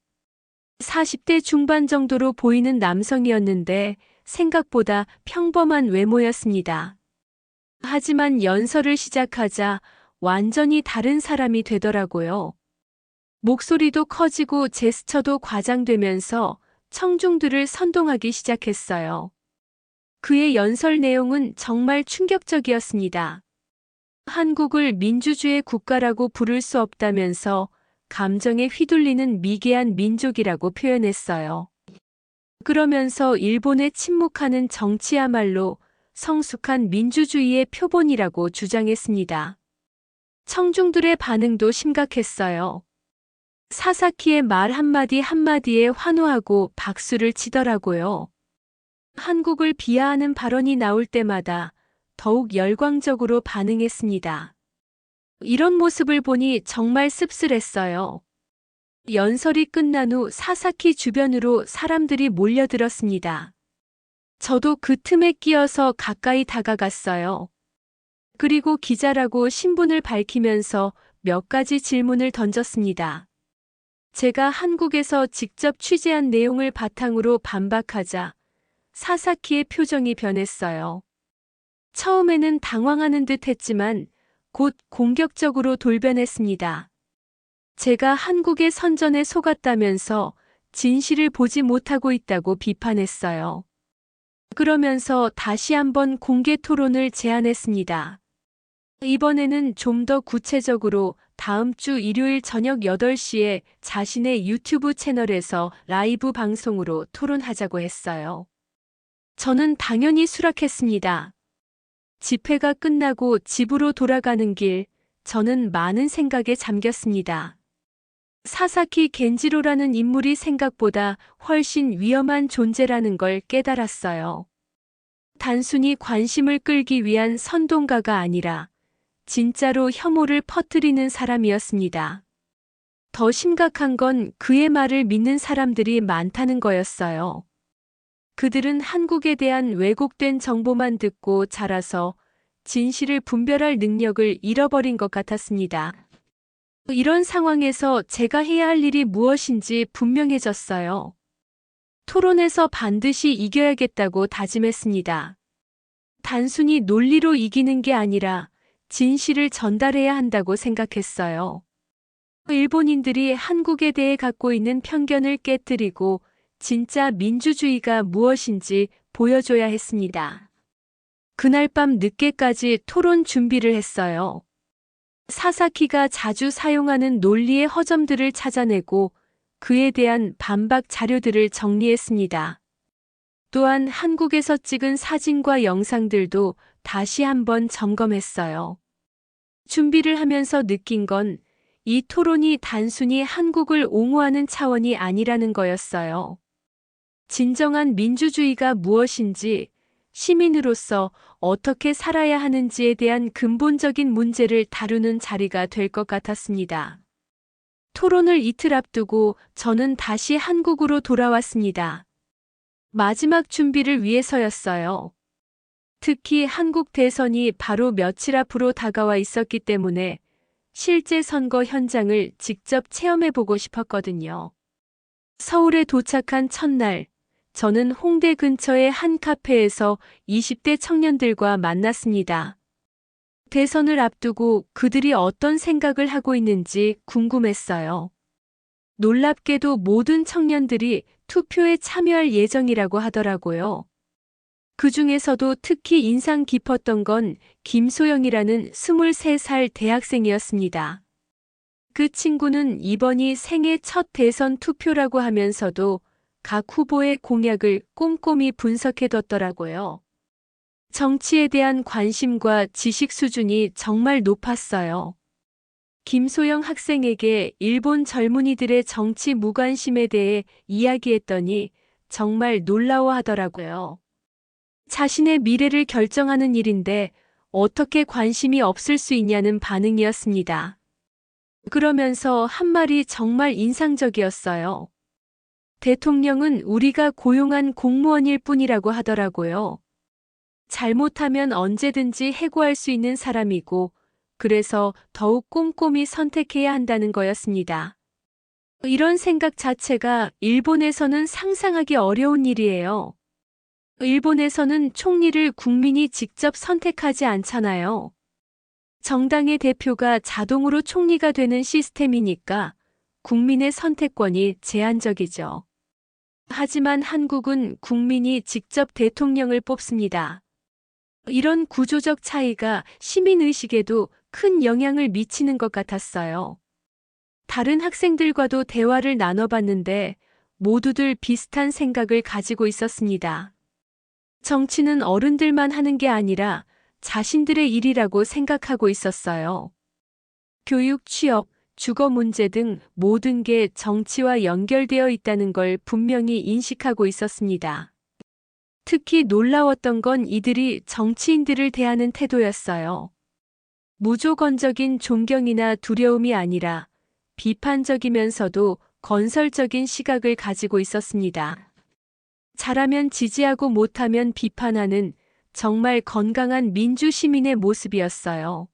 40대 중반 정도로 보이는 남성이었는데 생각보다 평범한 외모였습니다. 하지만 연설을 시작하자 완전히 다른 사람이 되더라고요. 목소리도 커지고 제스처도 과장되면서 청중들을 선동하기 시작했어요. 그의 연설 내용은 정말 충격적이었습니다. 한국을 민주주의 국가라고 부를 수 없다면서 감정에 휘둘리는 미개한 민족이라고 표현했어요. 그러면서 일본에 침묵하는 정치야말로 성숙한 민주주의의 표본이라고 주장했습니다. 청중들의 반응도 심각했어요. 사사키의 말 한마디 한마디에 환호하고 박수를 치더라고요. 한국을 비하하는 발언이 나올 때마다 더욱 열광적으로 반응했습니다. 이런 모습을 보니 정말 씁쓸했어요. 연설이 끝난 후 사사키 주변으로 사람들이 몰려들었습니다. 저도 그 틈에 끼어서 가까이 다가갔어요. 그리고 기자라고 신분을 밝히면서 몇 가지 질문을 던졌습니다. 제가 한국에서 직접 취재한 내용을 바탕으로 반박하자 사사키의 표정이 변했어요. 처음에는 당황하는 듯 했지만 곧 공격적으로 돌변했습니다. 제가 한국의 선전에 속았다면서 진실을 보지 못하고 있다고 비판했어요. 그러면서 다시 한번 공개 토론을 제안했습니다. 이번에는 좀 더 구체적으로 다음 주 일요일 저녁 8시에 자신의 유튜브 채널에서 라이브 방송으로 토론하자고 했어요. 저는 당연히 수락했습니다. 집회가 끝나고 집으로 돌아가는 길, 저는 많은 생각에 잠겼습니다. 사사키 겐지로라는 인물이 생각보다 훨씬 위험한 존재라는 걸 깨달았어요. 단순히 관심을 끌기 위한 선동가가 아니라 진짜로 혐오를 퍼뜨리는 사람이었습니다. 더 심각한 건 그의 말을 믿는 사람들이 많다는 거였어요. 그들은 한국에 대한 왜곡된 정보만 듣고 자라서 진실을 분별할 능력을 잃어버린 것 같았습니다. 이런 상황에서 제가 해야 할 일이 무엇인지 분명해졌어요. 토론에서 반드시 이겨야겠다고 다짐했습니다. 단순히 논리로 이기는 게 아니라 진실을 전달해야 한다고 생각했어요. 일본인들이 한국에 대해 갖고 있는 편견을 깨뜨리고 진짜 민주주의가 무엇인지 보여줘야 했습니다. 그날 밤 늦게까지 토론 준비를 했어요. 사사키가 자주 사용하는 논리의 허점들을 찾아내고 그에 대한 반박 자료들을 정리했습니다. 또한 한국에서 찍은 사진과 영상들도 다시 한번 점검했어요. 준비를 하면서 느낀 건 이 토론이 단순히 한국을 옹호하는 차원이 아니라는 거였어요. 진정한 민주주의가 무엇인지, 시민으로서 어떻게 살아야 하는지에 대한 근본적인 문제를 다루는 자리가 될 것 같았습니다. 토론을 이틀 앞두고 저는 다시 한국으로 돌아왔습니다. 마지막 준비를 위해서였어요. 특히 한국 대선이 바로 며칠 앞으로 다가와 있었기 때문에 실제 선거 현장을 직접 체험해보고 싶었거든요. 서울에 도착한 첫날, 저는 홍대 근처의 한 카페에서 20대 청년들과 만났습니다. 대선을 앞두고 그들이 어떤 생각을 하고 있는지 궁금했어요. 놀랍게도 모든 청년들이 투표에 참여할 예정이라고 하더라고요. 그 중에서도 특히 인상 깊었던 건 김소영이라는 23살 대학생이었습니다. 그 친구는 이번이 생애 첫 대선 투표라고 하면서도 각 후보의 공약을 꼼꼼히 분석해뒀더라고요. 정치에 대한 관심과 지식 수준이 정말 높았어요. 김소영 학생에게 일본 젊은이들의 정치 무관심에 대해 이야기했더니 정말 놀라워하더라고요. 자신의 미래를 결정하는 일인데 어떻게 관심이 없을 수 있냐는 반응이었습니다. 그러면서 한 말이 정말 인상적이었어요. 대통령은 우리가 고용한 공무원일 뿐이라고 하더라고요. 잘못하면 언제든지 해고할 수 있는 사람이고, 그래서 더욱 꼼꼼히 선택해야 한다는 거였습니다. 이런 생각 자체가 일본에서는 상상하기 어려운 일이에요. 일본에서는 총리를 국민이 직접 선택하지 않잖아요. 정당의 대표가 자동으로 총리가 되는 시스템이니까 국민의 선택권이 제한적이죠. 하지만 한국은 국민이 직접 대통령을 뽑습니다. 이런 구조적 차이가 시민의식에도 큰 영향을 미치는 것 같았어요. 다른 학생들과도 대화를 나눠봤는데 모두들 비슷한 생각을 가지고 있었습니다. 정치는 어른들만 하는 게 아니라 자신들의 일이라고 생각하고 있었어요. 교육, 취업, 주거 문제 등 모든 게 정치와 연결되어 있다는 걸 분명히 인식하고 있었습니다. 특히 놀라웠던 건 이들이 정치인들을 대하는 태도였어요. 무조건적인 존경이나 두려움이 아니라 비판적이면서도 건설적인 시각을 가지고 있었습니다. 잘하면 지지하고 못하면 비판하는 정말 건강한 민주시민의 모습이었어요.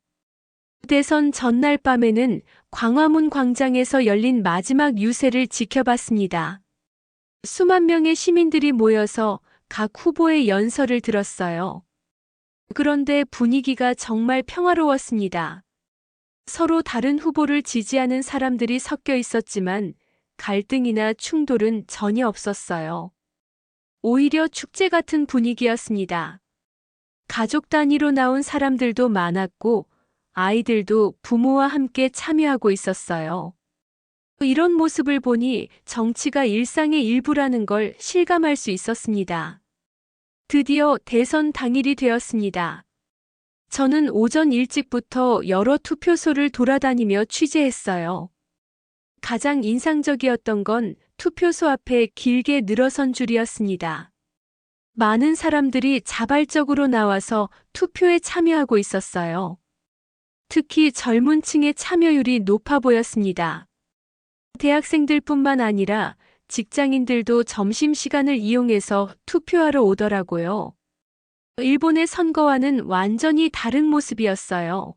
대선 전날 밤에는 광화문 광장에서 열린 마지막 유세를 지켜봤습니다. 수만 명의 시민들이 모여서 각 후보의 연설을 들었어요. 그런데 분위기가 정말 평화로웠습니다. 서로 다른 후보를 지지하는 사람들이 섞여 있었지만 갈등이나 충돌은 전혀 없었어요. 오히려 축제 같은 분위기였습니다. 가족 단위로 나온 사람들도 많았고 아이들도 부모와 함께 참여하고 있었어요. 이런 모습을 보니 정치가 일상의 일부라는 걸 실감할 수 있었습니다. 드디어 대선 당일이 되었습니다. 저는 오전 일찍부터 여러 투표소를 돌아다니며 취재했어요. 가장 인상적이었던 건 투표소 앞에 길게 늘어선 줄이었습니다. 많은 사람들이 자발적으로 나와서 투표에 참여하고 있었어요. 특히 젊은 층의 참여율이 높아 보였습니다. 대학생들뿐만 아니라 직장인들도 점심시간을 이용해서 투표하러 오더라고요. 일본의 선거와는 완전히 다른 모습이었어요.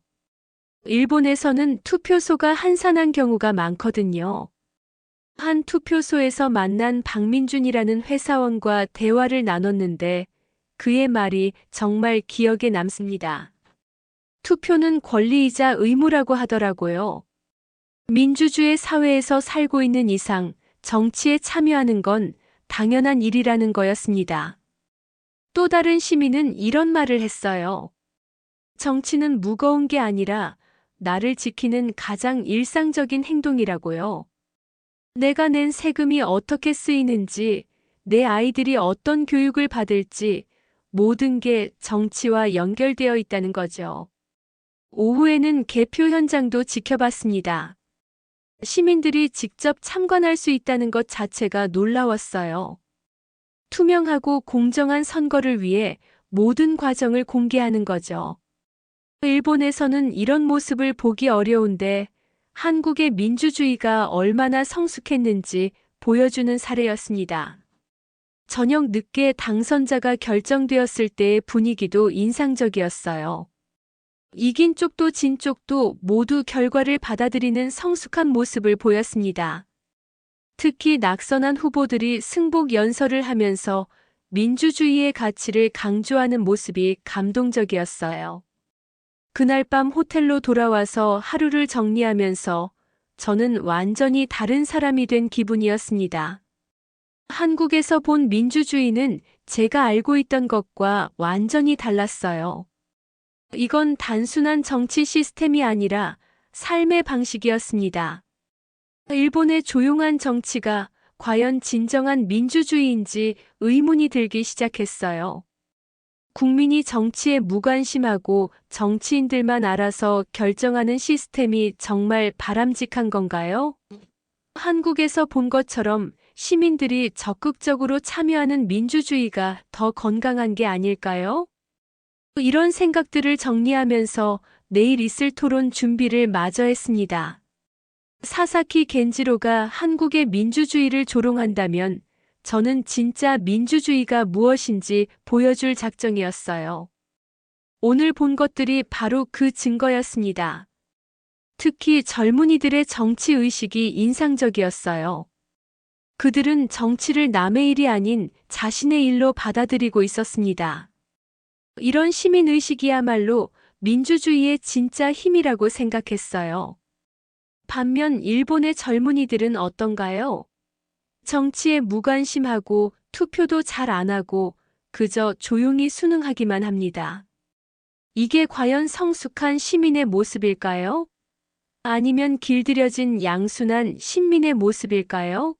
일본에서는 투표소가 한산한 경우가 많거든요. 한 투표소에서 만난 박민준이라는 회사원과 대화를 나눴는데 그의 말이 정말 기억에 남습니다. 투표는 권리이자 의무라고 하더라고요. 민주주의 사회에서 살고 있는 이상 정치에 참여하는 건 당연한 일이라는 거였습니다. 또 다른 시민은 이런 말을 했어요. 정치는 무거운 게 아니라 나를 지키는 가장 일상적인 행동이라고요. 내가 낸 세금이 어떻게 쓰이는지, 내 아이들이 어떤 교육을 받을지, 모든 게 정치와 연결되어 있다는 거죠. 오후에는 개표 현장도 지켜봤습니다. 시민들이 직접 참관할 수 있다는 것 자체가 놀라웠어요. 투명하고 공정한 선거를 위해 모든 과정을 공개하는 거죠. 일본에서는 이런 모습을 보기 어려운데 한국의 민주주의가 얼마나 성숙했는지 보여주는 사례였습니다. 저녁 늦게 당선자가 결정되었을 때의 분위기도 인상적이었어요. 이긴 쪽도 진 쪽도 모두 결과를 받아들이는 성숙한 모습을 보였습니다. 특히 낙선한 후보들이 승복 연설을 하면서 민주주의의 가치를 강조하는 모습이 감동적이었어요. 그날 밤 호텔로 돌아와서 하루를 정리하면서 저는 완전히 다른 사람이 된 기분이었습니다. 한국에서 본 민주주의는 제가 알고 있던 것과 완전히 달랐어요. 이건 단순한 정치 시스템이 아니라 삶의 방식이었습니다. 일본의 조용한 정치가 과연 진정한 민주주의인지 의문이 들기 시작했어요. 국민이 정치에 무관심하고 정치인들만 알아서 결정하는 시스템이 정말 바람직한 건가요? 한국에서 본 것처럼 시민들이 적극적으로 참여하는 민주주의가 더 건강한 게 아닐까요? 이런 생각들을 정리하면서 내일 있을 토론 준비를 마저 했습니다. 사사키 겐지로가 한국의 민주주의를 조롱한다면 저는 진짜 민주주의가 무엇인지 보여줄 작정이었어요. 오늘 본 것들이 바로 그 증거였습니다. 특히 젊은이들의 정치의식이 인상적이었어요. 그들은 정치를 남의 일이 아닌 자신의 일로 받아들이고 있었습니다. 이런 시민의식이야말로 민주주의의 진짜 힘이라고 생각했어요. 반면 일본의 젊은이들은 어떤가요? 정치에 무관심하고 투표도 잘 안 하고 그저 조용히 순응하기만 합니다. 이게 과연 성숙한 시민의 모습일까요? 아니면 길들여진 양순한 신민의 모습일까요?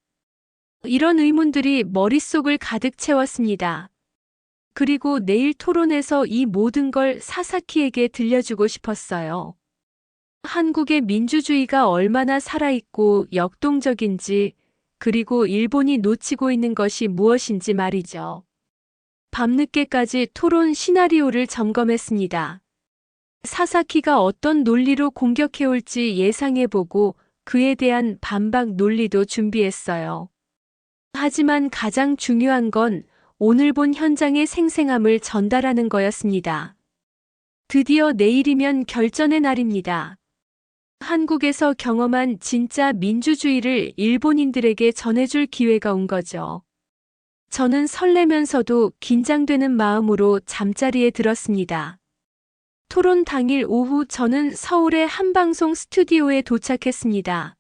이런 의문들이 머릿속을 가득 채웠습니다. 그리고 내일 토론에서 이 모든 걸 사사키에게 들려주고 싶었어요. 한국의 민주주의가 얼마나 살아있고 역동적인지, 그리고 일본이 놓치고 있는 것이 무엇인지 말이죠. 밤늦게까지 토론 시나리오를 점검했습니다. 사사키가 어떤 논리로 공격해올지 예상해보고 그에 대한 반박 논리도 준비했어요. 하지만 가장 중요한 건 오늘 본 현장의 생생함을 전달하는 거였습니다. 드디어 내일이면 결전의 날입니다. 한국에서 경험한 진짜 민주주의를 일본인들에게 전해줄 기회가 온 거죠. 저는 설레면서도 긴장되는 마음으로 잠자리에 들었습니다. 토론 당일 오후 저는 서울의 한방송 스튜디오에 도착했습니다.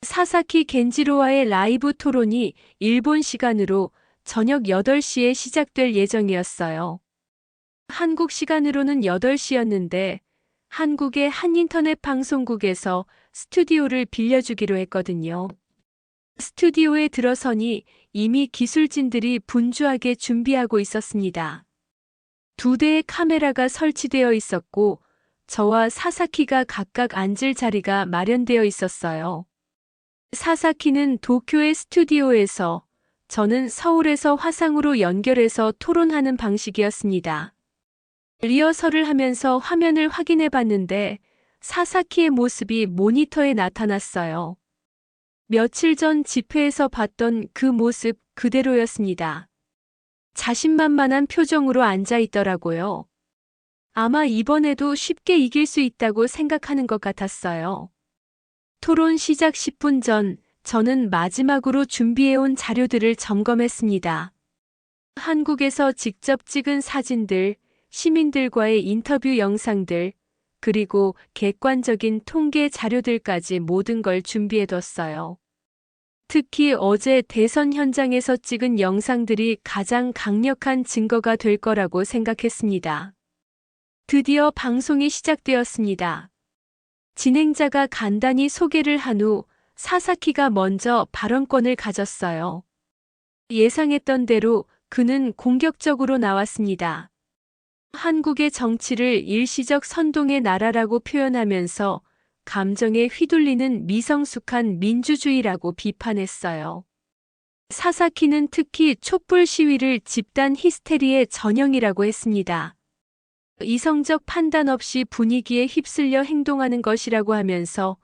사사키 겐지로와의 라이브 토론이 일본 시간으로 저녁 8시에 시작될 예정이었어요. 한국 시간으로는 8시였는데 한국의 한 인터넷 방송국에서 스튜디오를 빌려주기로 했거든요. 스튜디오에 들어서니 이미 기술진들이 분주하게 준비하고 있었습니다. 2대의 카메라가 설치되어 있었고 저와 사사키가 각각 앉을 자리가 마련되어 있었어요. 사사키는 도쿄의 스튜디오에서, 저는 서울에서 화상으로 연결해서 토론하는 방식이었습니다. 리허설을 하면서 화면을 확인해 봤는데 사사키의 모습이 모니터에 나타났어요. 며칠 전 집회에서 봤던 그 모습 그대로였습니다. 자신만만한 표정으로 앉아 있더라고요. 아마 이번에도 쉽게 이길 수 있다고 생각하는 것 같았어요. 토론 시작 10분 전, 저는 마지막으로 준비해온 자료들을 점검했습니다. 한국에서 직접 찍은 사진들, 시민들과의 인터뷰 영상들, 그리고 객관적인 통계 자료들까지 모든 걸 준비해뒀어요. 특히 어제 대선 현장에서 찍은 영상들이 가장 강력한 증거가 될 거라고 생각했습니다. 드디어 방송이 시작되었습니다. 진행자가 간단히 소개를 한 후 사사키가 먼저 발언권을 가졌어요. 예상했던 대로 그는 공격적으로 나왔습니다. 한국의 정치를 일시적 선동의 나라라고 표현하면서 감정에 휘둘리는 미성숙한 민주주의라고 비판했어요. 사사키는 특히 촛불 시위를 집단 히스테리의 전형이라고 했습니다. 이성적 판단 없이 분위기에 휩쓸려 행동하는 것이라고 하면서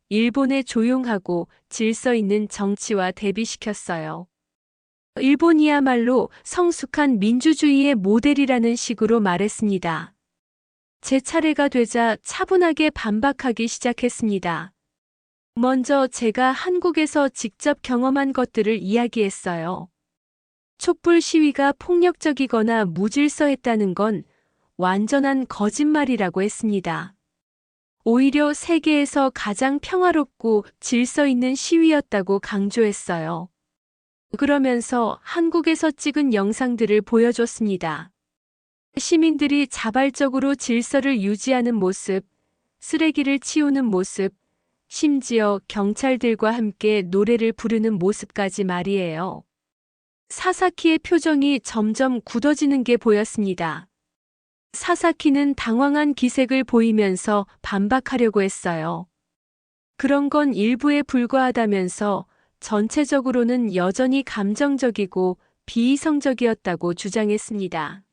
일본의 조용하고 질서 있는 정치와 대비시켰어요. 일본이야말로 성숙한 민주주의의 모델이라는 식으로 말했습니다. 제 차례가 되자 차분하게 반박하기 시작했습니다. 먼저 제가 한국에서 직접 경험한 것들을 이야기했어요. 촛불 시위가 폭력적이거나 무질서했다는 건 완전한 거짓말이라고 했습니다. 오히려 세계에서 가장 평화롭고 질서 있는 시위였다고 강조했어요. 그러면서 한국에서 찍은 영상들을 보여줬습니다. 시민들이 자발적으로 질서를 유지하는 모습, 쓰레기를 치우는 모습, 심지어 경찰들과 함께 노래를 부르는 모습까지 말이에요. 사사키의 표정이 점점 굳어지는 게 보였습니다. 사사키는 당황한 기색을 보이면서 반박하려고 했어요. 그런 건 일부에 불과하다면서 전체적으로는 여전히 감정적이고 비이성적이었다고 주장했습니다.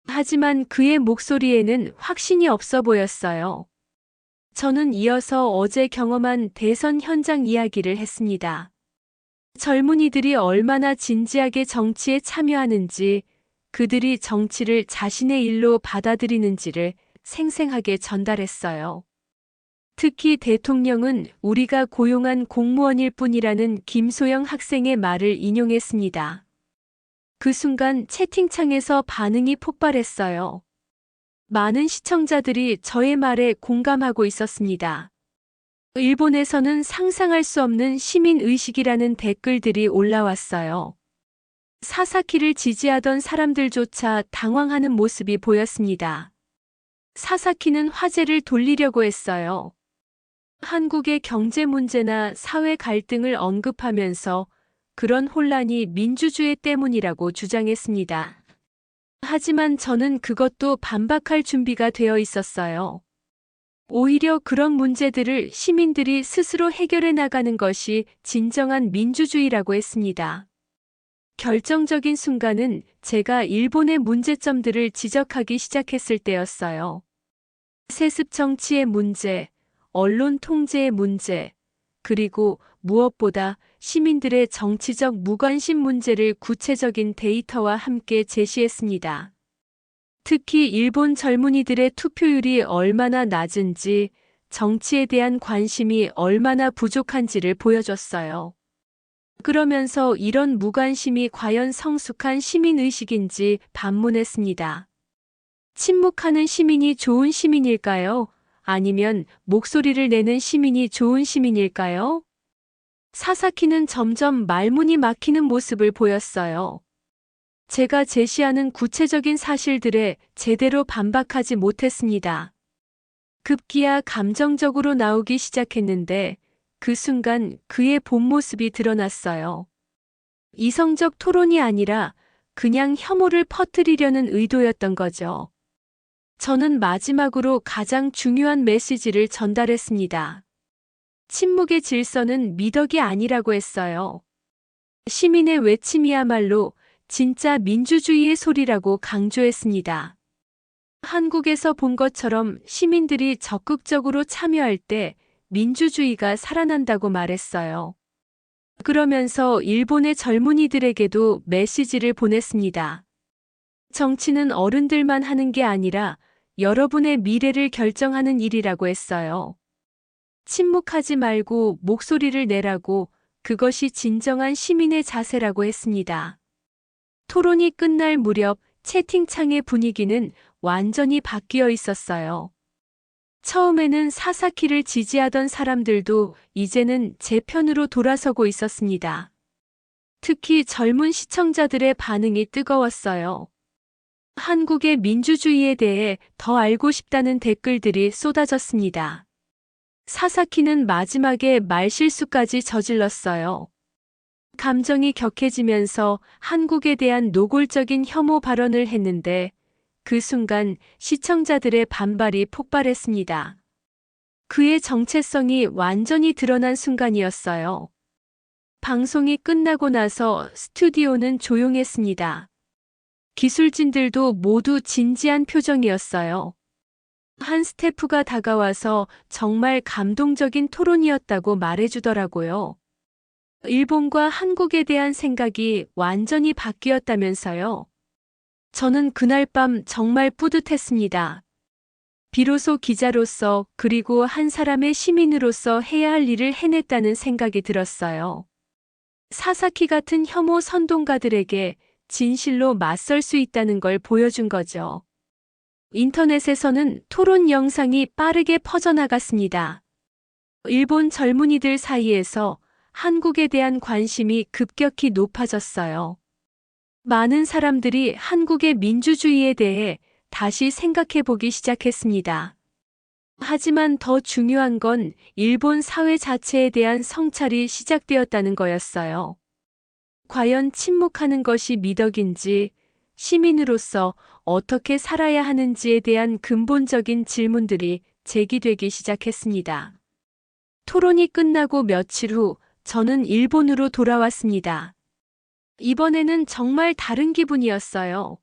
하지만 그의 목소리에는 확신이 없어 보였어요. 저는 이어서 어제 경험한 대선 현장 이야기를 했습니다. 젊은이들이 얼마나 진지하게 정치에 참여하는지, 그들이 정치를 자신의 일로 받아들이는지를 생생하게 전달했어요. 특히 대통령은 우리가 고용한 공무원일 뿐이라는 김소영 학생의 말을 인용했습니다. 그 순간 채팅창에서 반응이 폭발했어요. 많은 시청자들이 저의 말에 공감하고 있었습니다. 일본에서는 상상할 수 없는 시민의식이라는 댓글들이 올라왔어요. 사사키를 지지하던 사람들조차 당황하는 모습이 보였습니다. 사사키는 화제를 돌리려고 했어요. 한국의 경제 문제나 사회 갈등을 언급하면서 그런 혼란이 민주주의 때문이라고 주장했습니다. 하지만 저는 그것도 반박할 준비가 되어 있었어요. 오히려 그런 문제들을 시민들이 스스로 해결해 나가는 것이 진정한 민주주의라고 했습니다. 결정적인 순간은 제가 일본의 문제점들을 지적하기 시작했을 때였어요. 세습 정치의 문제, 언론 통제의 문제, 그리고 무엇보다 시민들의 정치적 무관심 문제를 구체적인 데이터와 함께 제시했습니다. 특히 일본 젊은이들의 투표율이 얼마나 낮은지, 정치에 대한 관심이 얼마나 부족한지를 보여줬어요. 그러면서 이런 무관심이 과연 성숙한 시민의식인지 반문했습니다. 침묵하는 시민이 좋은 시민일까요? 아니면 목소리를 내는 시민이 좋은 시민일까요? 사사키는 점점 말문이 막히는 모습을 보였어요. 제가 제시하는 구체적인 사실들에 제대로 반박하지 못했습니다. 급기야 감정적으로 나오기 시작했는데 그 순간 그의 본 모습이 드러났어요. 이성적 토론이 아니라 그냥 혐오를 퍼뜨리려는 의도였던 거죠. 저는 마지막으로 가장 중요한 메시지를 전달했습니다. 침묵의 질서는 미덕이 아니라고 했어요. 시민의 외침이야말로 진짜 민주주의의 소리라고 강조했습니다. 한국에서 본 것처럼 시민들이 적극적으로 참여할 때 민주주의가 살아난다고 말했어요. 그러면서 일본의 젊은이들에게도 메시지를 보냈습니다. 정치는 어른들만 하는 게 아니라 여러분의 미래를 결정하는 일이라고 했어요. 침묵하지 말고 목소리를 내라고, 그것이 진정한 시민의 자세라고 했습니다. 토론이 끝날 무렵 채팅창의 분위기는 완전히 바뀌어 있었어요. 처음에는 사사키를 지지하던 사람들도 이제는 제 편으로 돌아서고 있었습니다. 특히 젊은 시청자들의 반응이 뜨거웠어요. 한국의 민주주의에 대해 더 알고 싶다는 댓글들이 쏟아졌습니다. 사사키는 마지막에 말실수까지 저질렀어요. 감정이 격해지면서 한국에 대한 노골적인 혐오 발언을 했는데 그 순간 시청자들의 반발이 폭발했습니다. 그의 정체성이 완전히 드러난 순간이었어요. 방송이 끝나고 나서 스튜디오는 조용했습니다. 기술진들도 모두 진지한 표정이었어요. 한 스태프가 다가와서 정말 감동적인 토론이었다고 말해주더라고요. 일본과 한국에 대한 생각이 완전히 바뀌었다면서요. 저는 그날 밤 정말 뿌듯했습니다. 비로소 기자로서 그리고 한 사람의 시민으로서 해야 할 일을 해냈다는 생각이 들었어요. 사사키 같은 혐오 선동가들에게 진실로 맞설 수 있다는 걸 보여준 거죠. 인터넷에서는 토론 영상이 빠르게 퍼져나갔습니다. 일본 젊은이들 사이에서 한국에 대한 관심이 급격히 높아졌어요. 많은 사람들이 한국의 민주주의에 대해 다시 생각해 보기 시작했습니다. 하지만 더 중요한 건 일본 사회 자체에 대한 성찰이 시작되었다는 거였어요. 과연 침묵하는 것이 미덕인지, 시민으로서 어떻게 살아야 하는지에 대한 근본적인 질문들이 제기되기 시작했습니다. 토론이 끝나고 며칠 후 저는 일본으로 돌아왔습니다. 이번에는 정말 다른 기분이었어요.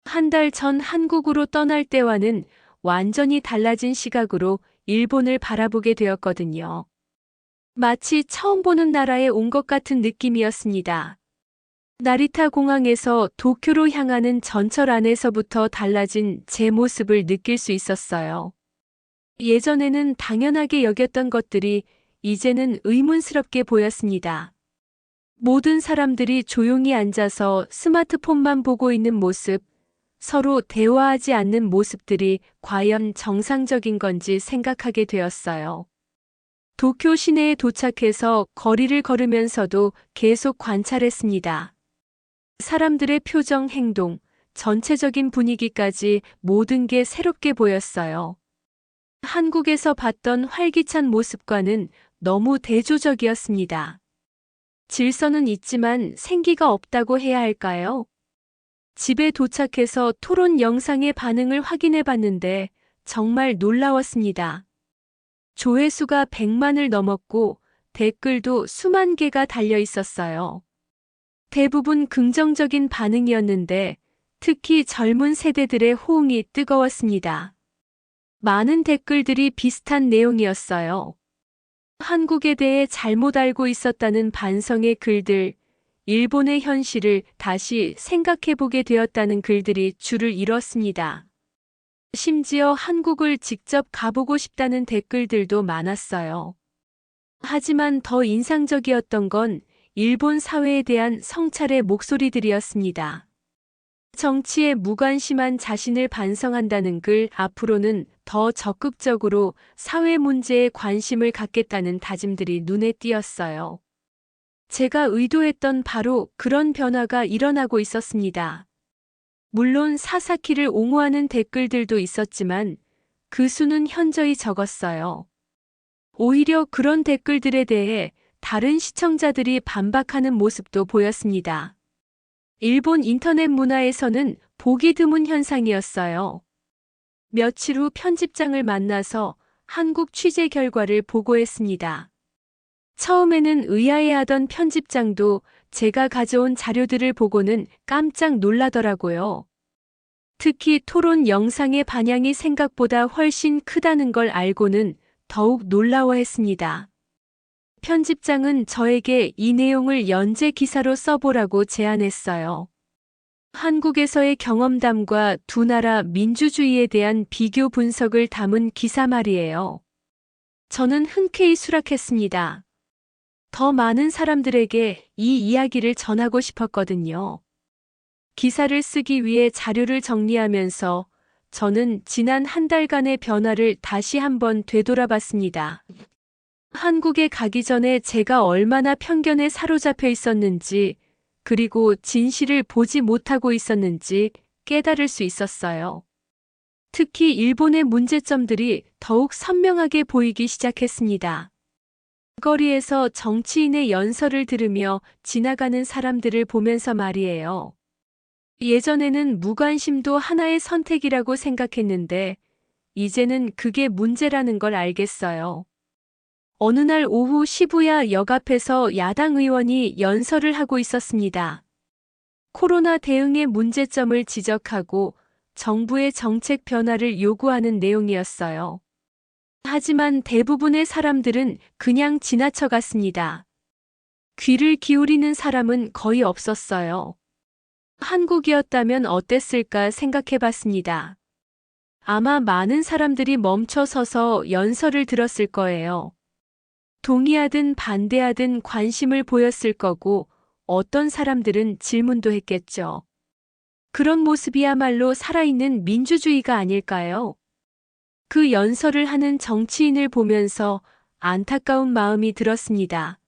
한 달 전 한국으로 떠날 때와는 완전히 달라진 시각으로 일본을 바라보게 되었거든요. 마치 처음 보는 나라에 온 것 같은 느낌이었습니다. 나리타 공항에서 도쿄로 향하는 전철 안에서부터 달라진 제 모습을 느낄 수 있었어요. 예전에는 당연하게 여겼던 것들이 이제는 의문스럽게 보였습니다. 모든 사람들이 조용히 앉아서 스마트폰만 보고 있는 모습, 서로 대화하지 않는 모습들이 과연 정상적인 건지 생각하게 되었어요. 도쿄 시내에 도착해서 거리를 걸으면서도 계속 관찰했습니다. 사람들의 표정, 행동, 전체적인 분위기까지 모든 게 새롭게 보였어요. 한국에서 봤던 활기찬 모습과는 너무 대조적이었습니다. 질서는 있지만 생기가 없다고 해야 할까요? 집에 도착해서 토론 영상의 반응을 확인해 봤는데 정말 놀라웠습니다. 조회수가 100만을 넘었고 댓글도 수만 개가 달려 있었어요. 대부분 긍정적인 반응이었는데 특히 젊은 세대들의 호응이 뜨거웠습니다. 많은 댓글들이 비슷한 내용이었어요. 한국에 대해 잘못 알고 있었다는 반성의 글들, 일본의 현실을 다시 생각해보게 되었다는 글들이 줄을 이뤘습니다. 심지어 한국을 직접 가보고 싶다는 댓글들도 많았어요. 하지만 더 인상적이었던 건 일본 사회에 대한 성찰의 목소리들이었습니다. 정치에 무관심한 자신을 반성한다는 글, 앞으로는 더 적극적으로 사회 문제에 관심을 갖겠다는 다짐들이 눈에 띄었어요. 제가 의도했던 바로 그런 변화가 일어나고 있었습니다. 물론 사사키를 옹호하는 댓글들도 있었지만 그 수는 현저히 적었어요. 오히려 그런 댓글들에 대해 다른 시청자들이 반박하는 모습도 보였습니다. 일본 인터넷 문화에서는 보기 드문 현상이었어요. 며칠 후 편집장을 만나서 한국 취재 결과를 보고했습니다. 처음에는 의아해하던 편집장도 제가 가져온 자료들을 보고는 깜짝 놀라더라고요. 특히 토론 영상의 반향이 생각보다 훨씬 크다는 걸 알고는 더욱 놀라워했습니다. 편집장은 저에게 이 내용을 연재 기사로 써보라고 제안했어요. 한국에서의 경험담과 두 나라 민주주의에 대한 비교 분석을 담은 기사 말이에요. 저는 흔쾌히 수락했습니다. 더 많은 사람들에게 이 이야기를 전하고 싶었거든요. 기사를 쓰기 위해 자료를 정리하면서 저는 지난 한 달간의 변화를 다시 한번 되돌아봤습니다. 한국에 가기 전에 제가 얼마나 편견에 사로잡혀 있었는지, 그리고 진실을 보지 못하고 있었는지 깨달을 수 있었어요. 특히 일본의 문제점들이 더욱 선명하게 보이기 시작했습니다. 거리에서 정치인의 연설을 들으며 지나가는 사람들을 보면서 말이에요. 예전에는 무관심도 하나의 선택이라고 생각했는데, 이제는 그게 문제라는 걸 알겠어요. 어느 날 오후 시부야 역 앞에서 야당 의원이 연설을 하고 있었습니다. 코로나 대응의 문제점을 지적하고 정부의 정책 변화를 요구하는 내용이었어요. 하지만 대부분의 사람들은 그냥 지나쳐 갔습니다. 귀를 기울이는 사람은 거의 없었어요. 한국이었다면 어땠을까 생각해 봤습니다. 아마 많은 사람들이 멈춰 서서 연설을 들었을 거예요. 동의하든 반대하든 관심을 보였을 거고, 어떤 사람들은 질문도 했겠죠. 그런 모습이야말로 살아있는 민주주의가 아닐까요? 그 연설을 하는 정치인을 보면서 안타까운 마음이 들었습니다.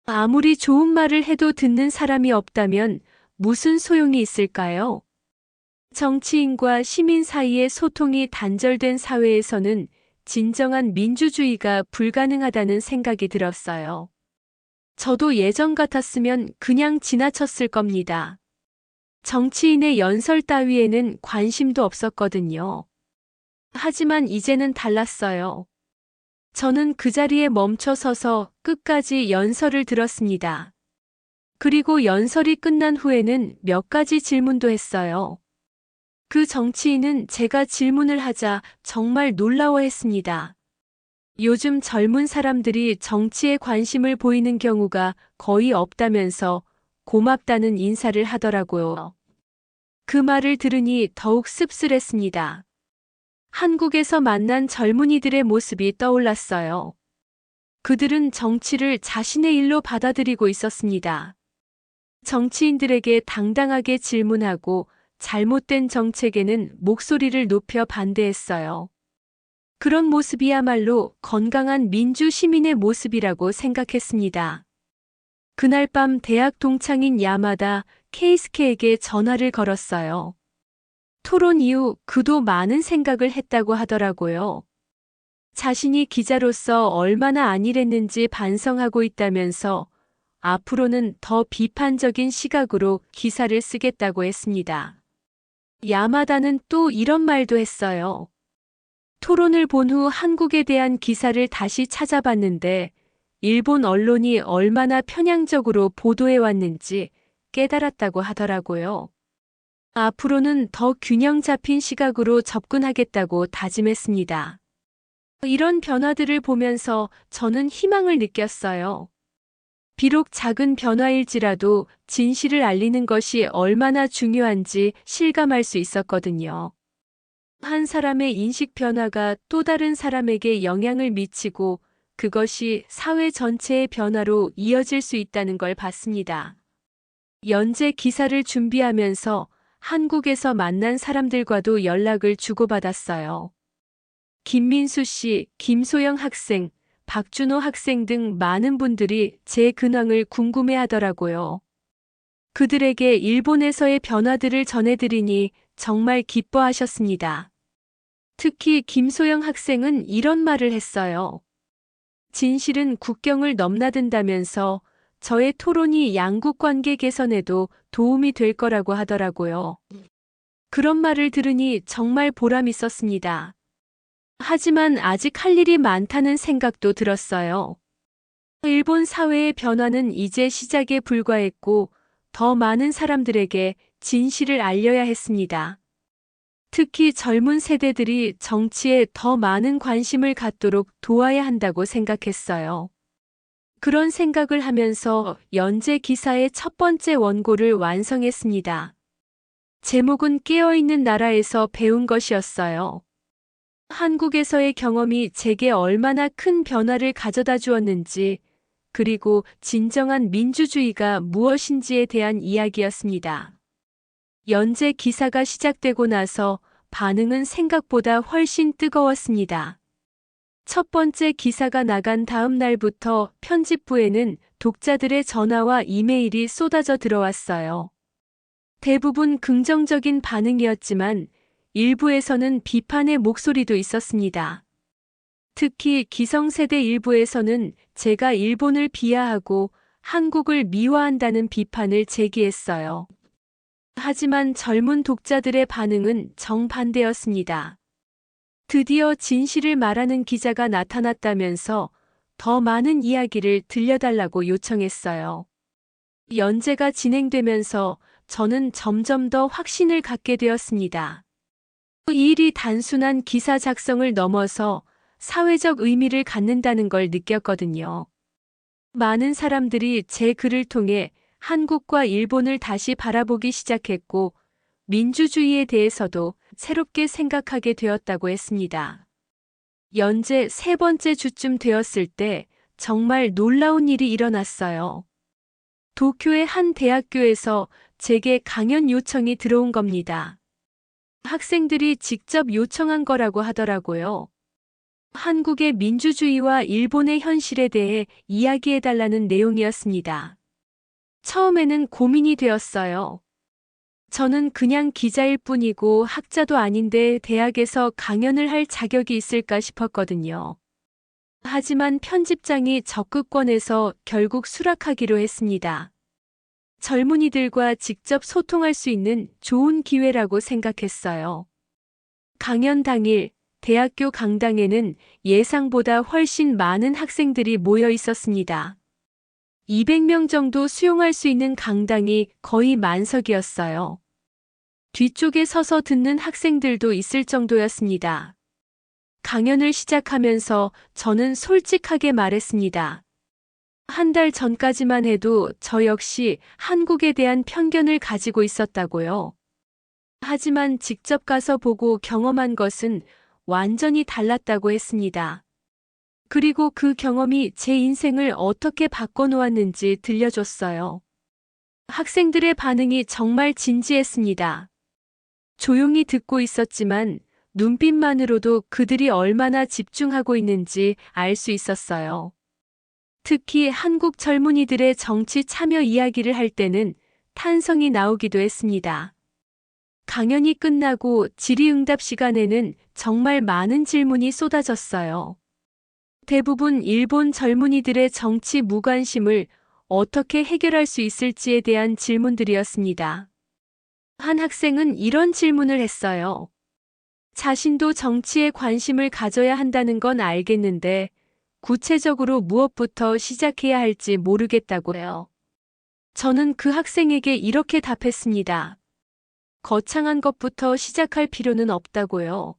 아무리 좋은 말을 해도 듣는 사람이 없다면 무슨 소용이 있을까요? 정치인과 시민 사이의 소통이 단절된 사회에서는 진정한 민주주의가 불가능하다는 생각이 들었어요. 저도 예전 같았으면 그냥 지나쳤을 겁니다. 정치인의 연설 따위에는 관심도 없었거든요. 하지만 이제는 달랐어요. 저는 그 자리에 멈춰 서서 끝까지 연설을 들었습니다. 그리고 연설이 끝난 후에는 몇 가지 질문도 했어요. 그 정치인은 제가 질문을 하자 정말 놀라워했습니다. 요즘 젊은 사람들이 정치에 관심을 보이는 경우가 거의 없다면서 고맙다는 인사를 하더라고요. 그 말을 들으니 더욱 씁쓸했습니다. 한국에서 만난 젊은이들의 모습이 떠올랐어요. 그들은 정치를 자신의 일로 받아들이고 있었습니다. 정치인들에게 당당하게 질문하고 잘못된 정책에는 목소리를 높여 반대했어요. 그런 모습이야말로 건강한 민주 시민의 모습이라고 생각했습니다. 그날 밤 대학 동창인 야마다 케이스케에게 전화를 걸었어요. 토론 이후 그도 많은 생각을 했다고 하더라고요. 자신이 기자로서 얼마나 안일했는지 반성하고 있다면서 앞으로는 더 비판적인 시각으로 기사를 쓰겠다고 했습니다. 야마다는 또 이런 말도 했어요. 토론을 본 후 한국에 대한 기사를 다시 찾아봤는데 일본 언론이 얼마나 편향적으로 보도해왔는지 깨달았다고 하더라고요. 앞으로는 더 균형 잡힌 시각으로 접근하겠다고 다짐했습니다. 이런 변화들을 보면서 저는 희망을 느꼈어요. 비록 작은 변화일지라도 진실을 알리는 것이 얼마나 중요한지 실감할 수 있었거든요. 한 사람의 인식 변화가 또 다른 사람에게 영향을 미치고 그것이 사회 전체의 변화로 이어질 수 있다는 걸 봤습니다. 연재 기사를 준비하면서 한국에서 만난 사람들과도 연락을 주고받았어요. 김민수 씨, 김소영 학생, 박준호 학생 등 많은 분들이 제 근황을 궁금해 하더라고요. 그들에게 일본에서의 변화들을 전해드리니 정말 기뻐하셨습니다. 특히 김소영 학생은 이런 말을 했어요. 진실은 국경을 넘나든다면서 저의 토론이 양국 관계 개선에도 도움이 될 거라고 하더라고요. 그런 말을 들으니 정말 보람 있었습니다. 하지만 아직 할 일이 많다는 생각도 들었어요. 일본 사회의 변화는 이제 시작에 불과했고 더 많은 사람들에게 진실을 알려야 했습니다. 특히 젊은 세대들이 정치에 더 많은 관심을 갖도록 도와야 한다고 생각했어요. 그런 생각을 하면서 연재 기사의 첫 번째 원고를 완성했습니다. 제목은 깨어있는 나라에서 배운 것이었어요. 한국에서의 경험이 제게 얼마나 큰 변화를 가져다 주었는지, 그리고 진정한 민주주의가 무엇인지에 대한 이야기였습니다. 연재 기사가 시작되고 나서 반응은 생각보다 훨씬 뜨거웠습니다. 첫 번째 기사가 나간 다음 날부터 편집부에는 독자들의 전화와 이메일이 쏟아져 들어왔어요. 대부분 긍정적인 반응이었지만 일부에서는 비판의 목소리도 있었습니다. 특히 기성세대 일부에서는 제가 일본을 비하하고 한국을 미화한다는 비판을 제기했어요. 하지만 젊은 독자들의 반응은 정반대였습니다. 드디어 진실을 말하는 기자가 나타났다면서 더 많은 이야기를 들려달라고 요청했어요. 연재가 진행되면서 저는 점점 더 확신을 갖게 되었습니다. 이 일이 단순한 기사 작성을 넘어서 사회적 의미를 갖는다는 걸 느꼈거든요. 많은 사람들이 제 글을 통해 한국과 일본을 다시 바라보기 시작했고, 민주주의에 대해서도 새롭게 생각하게 되었다고 했습니다. 연재 세 번째 주쯤 되었을 때 정말 놀라운 일이 일어났어요. 도쿄의 한 대학교에서 제게 강연 요청이 들어온 겁니다. 학생들이 직접 요청한 거라고 하더라고요. 한국의 민주주의와 일본의 현실에 대해 이야기해달라는 내용이었습니다. 처음에는 고민이 되었어요. 저는 그냥 기자일 뿐이고 학자도 아닌데 대학에서 강연을 할 자격이 있을까 싶었거든요. 하지만 편집장이 적극 권해서 결국 수락하기로 했습니다. 젊은이들과 직접 소통할 수 있는 좋은 기회라고 생각했어요. 강연 당일 대학교 강당에는 예상보다 훨씬 많은 학생들이 모여 있었습니다. 200명 정도 수용할 수 있는 강당이 거의 만석이었어요. 뒤쪽에 서서 듣는 학생들도 있을 정도였습니다. 강연을 시작하면서 저는 솔직하게 말했습니다. 한 달 전까지만 해도 저 역시 한국에 대한 편견을 가지고 있었다고요. 하지만 직접 가서 보고 경험한 것은 완전히 달랐다고 했습니다. 그리고 그 경험이 제 인생을 어떻게 바꿔놓았는지 들려줬어요. 학생들의 반응이 정말 진지했습니다. 조용히 듣고 있었지만 눈빛만으로도 그들이 얼마나 집중하고 있는지 알 수 있었어요. 특히 한국 젊은이들의 정치 참여 이야기를 할 때는 탄성이 나오기도 했습니다. 강연이 끝나고 질의응답 시간에는 정말 많은 질문이 쏟아졌어요. 대부분 일본 젊은이들의 정치 무관심을 어떻게 해결할 수 있을지에 대한 질문들이었습니다. 한 학생은 이런 질문을 했어요. 자신도 정치에 관심을 가져야 한다는 건 알겠는데 구체적으로 무엇부터 시작해야 할지 모르겠다고요. 저는 그 학생에게 이렇게 답했습니다. 거창한 것부터 시작할 필요는 없다고요.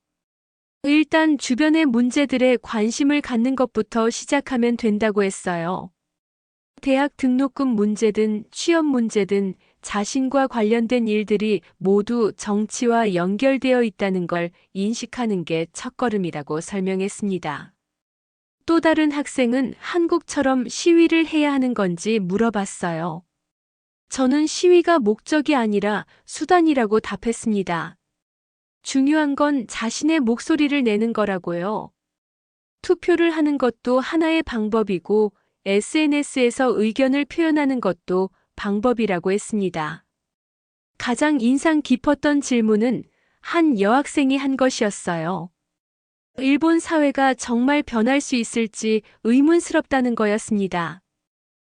일단 주변의 문제들에 관심을 갖는 것부터 시작하면 된다고 했어요. 대학 등록금 문제든 취업 문제든 자신과 관련된 일들이 모두 정치와 연결되어 있다는 걸 인식하는 게 첫걸음이라고 설명했습니다. 또 다른 학생은 한국처럼 시위를 해야 하는 건지 물어봤어요. 저는 시위가 목적이 아니라 수단이라고 답했습니다. 중요한 건 자신의 목소리를 내는 거라고요. 투표를 하는 것도 하나의 방법이고 SNS에서 의견을 표현하는 것도 방법이라고 했습니다. 가장 인상 깊었던 질문은 한 여학생이 한 것이었어요. 일본 사회가 정말 변할 수 있을지 의문스럽다는 거였습니다.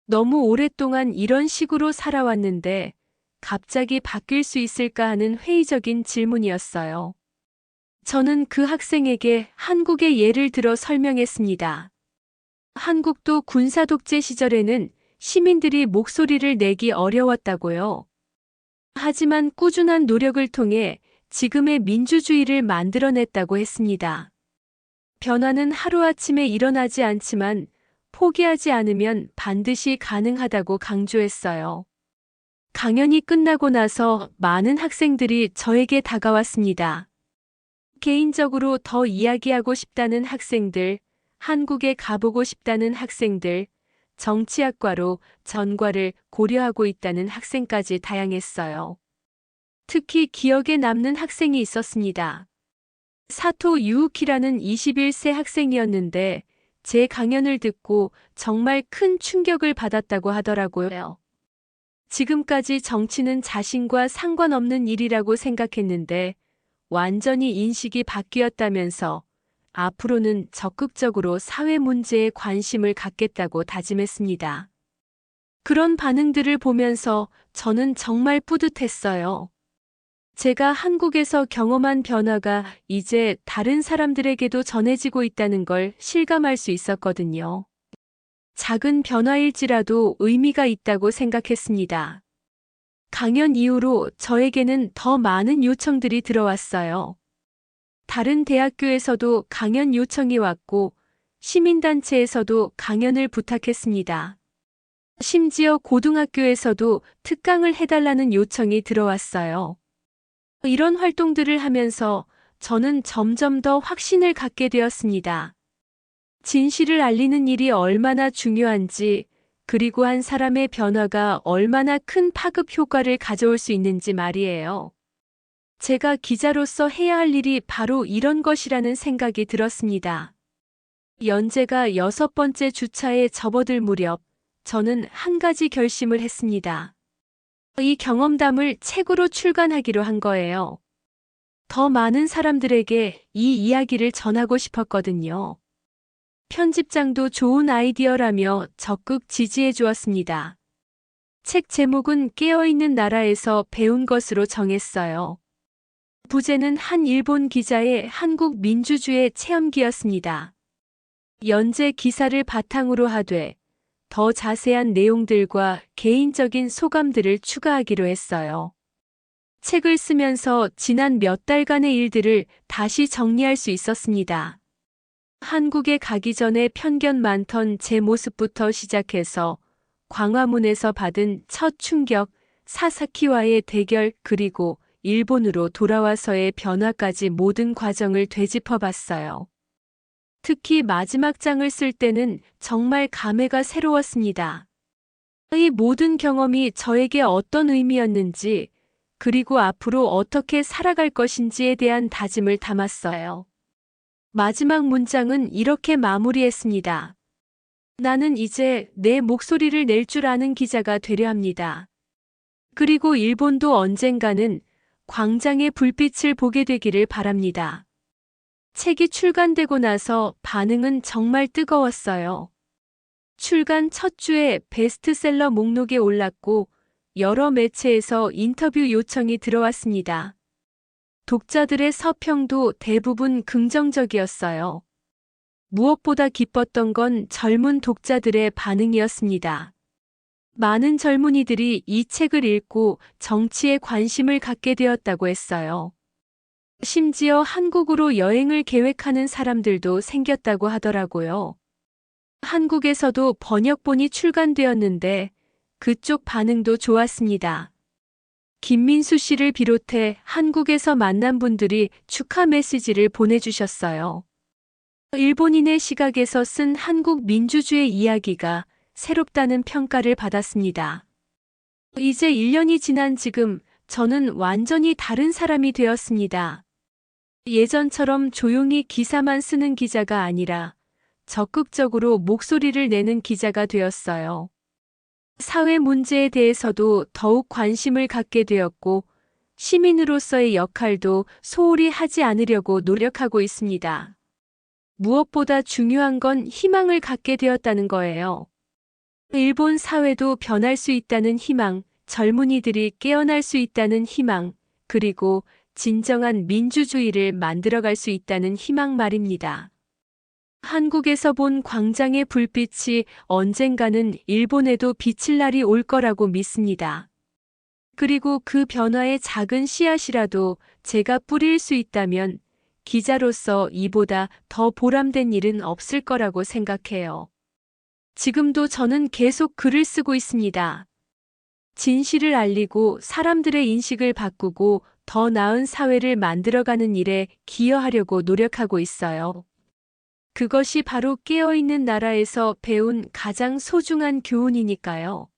너무 오랫동안 이런 식으로 살아왔는데 갑자기 바뀔 수 있을까 하는 회의적인 질문이었어요. 저는 그 학생에게 한국의 예를 들어 설명했습니다. 한국도 군사 독재 시절에는 시민들이 목소리를 내기 어려웠다고요. 하지만 꾸준한 노력을 통해 지금의 민주주의를 만들어냈다고 했습니다. 변화는 하루아침에 일어나지 않지만 포기하지 않으면 반드시 가능하다고 강조했어요. 강연이 끝나고 나서 많은 학생들이 저에게 다가왔습니다. 개인적으로 더 이야기하고 싶다는 학생들, 한국에 가보고 싶다는 학생들, 정치학과로 전과를 고려하고 있다는 학생까지 다양했어요. 특히 기억에 남는 학생이 있었습니다. 사토 유우키라는 21세 학생이었는데 제 강연을 듣고 정말 큰 충격을 받았다고 하더라고요. 지금까지 정치는 자신과 상관없는 일이라고 생각했는데 완전히 인식이 바뀌었다면서 앞으로는 적극적으로 사회 문제에 관심을 갖겠다고 다짐했습니다. 그런 반응들을 보면서 저는 정말 뿌듯했어요. 제가 한국에서 경험한 변화가 이제 다른 사람들에게도 전해지고 있다는 걸 실감할 수 있었거든요. 작은 변화일지라도 의미가 있다고 생각했습니다. 강연 이후로 저에게는 더 많은 요청들이 들어왔어요. 다른 대학교에서도 강연 요청이 왔고, 시민단체에서도 강연을 부탁했습니다. 심지어 고등학교에서도 특강을 해달라는 요청이 들어왔어요. 이런 활동들을 하면서 저는 점점 더 확신을 갖게 되었습니다. 진실을 알리는 일이 얼마나 중요한지, 그리고 한 사람의 변화가 얼마나 큰 파급 효과를 가져올 수 있는지 말이에요. 제가 기자로서 해야 할 일이 바로 이런 것이라는 생각이 들었습니다. 연재가 6번째 주차에 접어들 무렵, 저는 한 가지 결심을 했습니다. 이 경험담을 책으로 출간하기로 한 거예요. 더 많은 사람들에게 이 이야기를 전하고 싶었거든요. 편집장도 좋은 아이디어라며 적극 지지해 주었습니다. 책 제목은 깨어있는 나라에서 배운 것으로 정했어요. 부제는 한 일본 기자의 한국 민주주의 체험기였습니다. 연재 기사를 바탕으로 하되 더 자세한 내용들과 개인적인 소감들을 추가하기로 했어요. 책을 쓰면서 지난 몇 달간의 일들을 다시 정리할 수 있었습니다. 한국에 가기 전에 편견 많던 제 모습부터 시작해서 광화문에서 받은 첫 충격, 사사키와의 대결, 그리고 일본으로 돌아와서의 변화까지 모든 과정을 되짚어봤어요. 특히 마지막 장을 쓸 때는 정말 감회가 새로웠습니다. 이 모든 경험이 저에게 어떤 의미였는지, 그리고 앞으로 어떻게 살아갈 것인지에 대한 다짐을 담았어요. 마지막 문장은 이렇게 마무리했습니다. 나는 이제 내 목소리를 낼 줄 아는 기자가 되려 합니다. 그리고 일본도 언젠가는 광장의 불빛을 보게 되기를 바랍니다. 책이 출간되고 나서 반응은 정말 뜨거웠어요. 출간 첫 주에 베스트셀러 목록에 올랐고 여러 매체에서 인터뷰 요청이 들어왔습니다. 독자들의 서평도 대부분 긍정적이었어요. 무엇보다 기뻤던 건 젊은 독자들의 반응이었습니다. 많은 젊은이들이 이 책을 읽고 정치에 관심을 갖게 되었다고 했어요. 심지어 한국으로 여행을 계획하는 사람들도 생겼다고 하더라고요. 한국에서도 번역본이 출간되었는데 그쪽 반응도 좋았습니다. 김민수 씨를 비롯해 한국에서 만난 분들이 축하 메시지를 보내주셨어요. 일본인의 시각에서 쓴 한국 민주주의 이야기가 새롭다는 평가를 받았습니다. 이제 1년이 지난 지금 저는 완전히 다른 사람이 되었습니다. 예전처럼 조용히 기사만 쓰는 기자가 아니라 적극적으로 목소리를 내는 기자가 되었어요. 사회 문제에 대해서도 더욱 관심을 갖게 되었고 시민으로서의 역할도 소홀히 하지 않으려고 노력하고 있습니다. 무엇보다 중요한 건 희망을 갖게 되었다는 거예요. 일본 사회도 변할 수 있다는 희망, 젊은이들이 깨어날 수 있다는 희망, 그리고 진정한 민주주의를 만들어갈 수 있다는 희망 말입니다. 한국에서 본 광장의 불빛이 언젠가는 일본에도 비칠 날이 올 거라고 믿습니다. 그리고 그 변화의 작은 씨앗이라도 제가 뿌릴 수 있다면 기자로서 이보다 더 보람된 일은 없을 거라고 생각해요. 지금도 저는 계속 글을 쓰고 있습니다. 진실을 알리고 사람들의 인식을 바꾸고 더 나은 사회를 만들어가는 일에 기여하려고 노력하고 있어요. 그것이 바로 깨어있는 나라에서 배운 가장 소중한 교훈이니까요.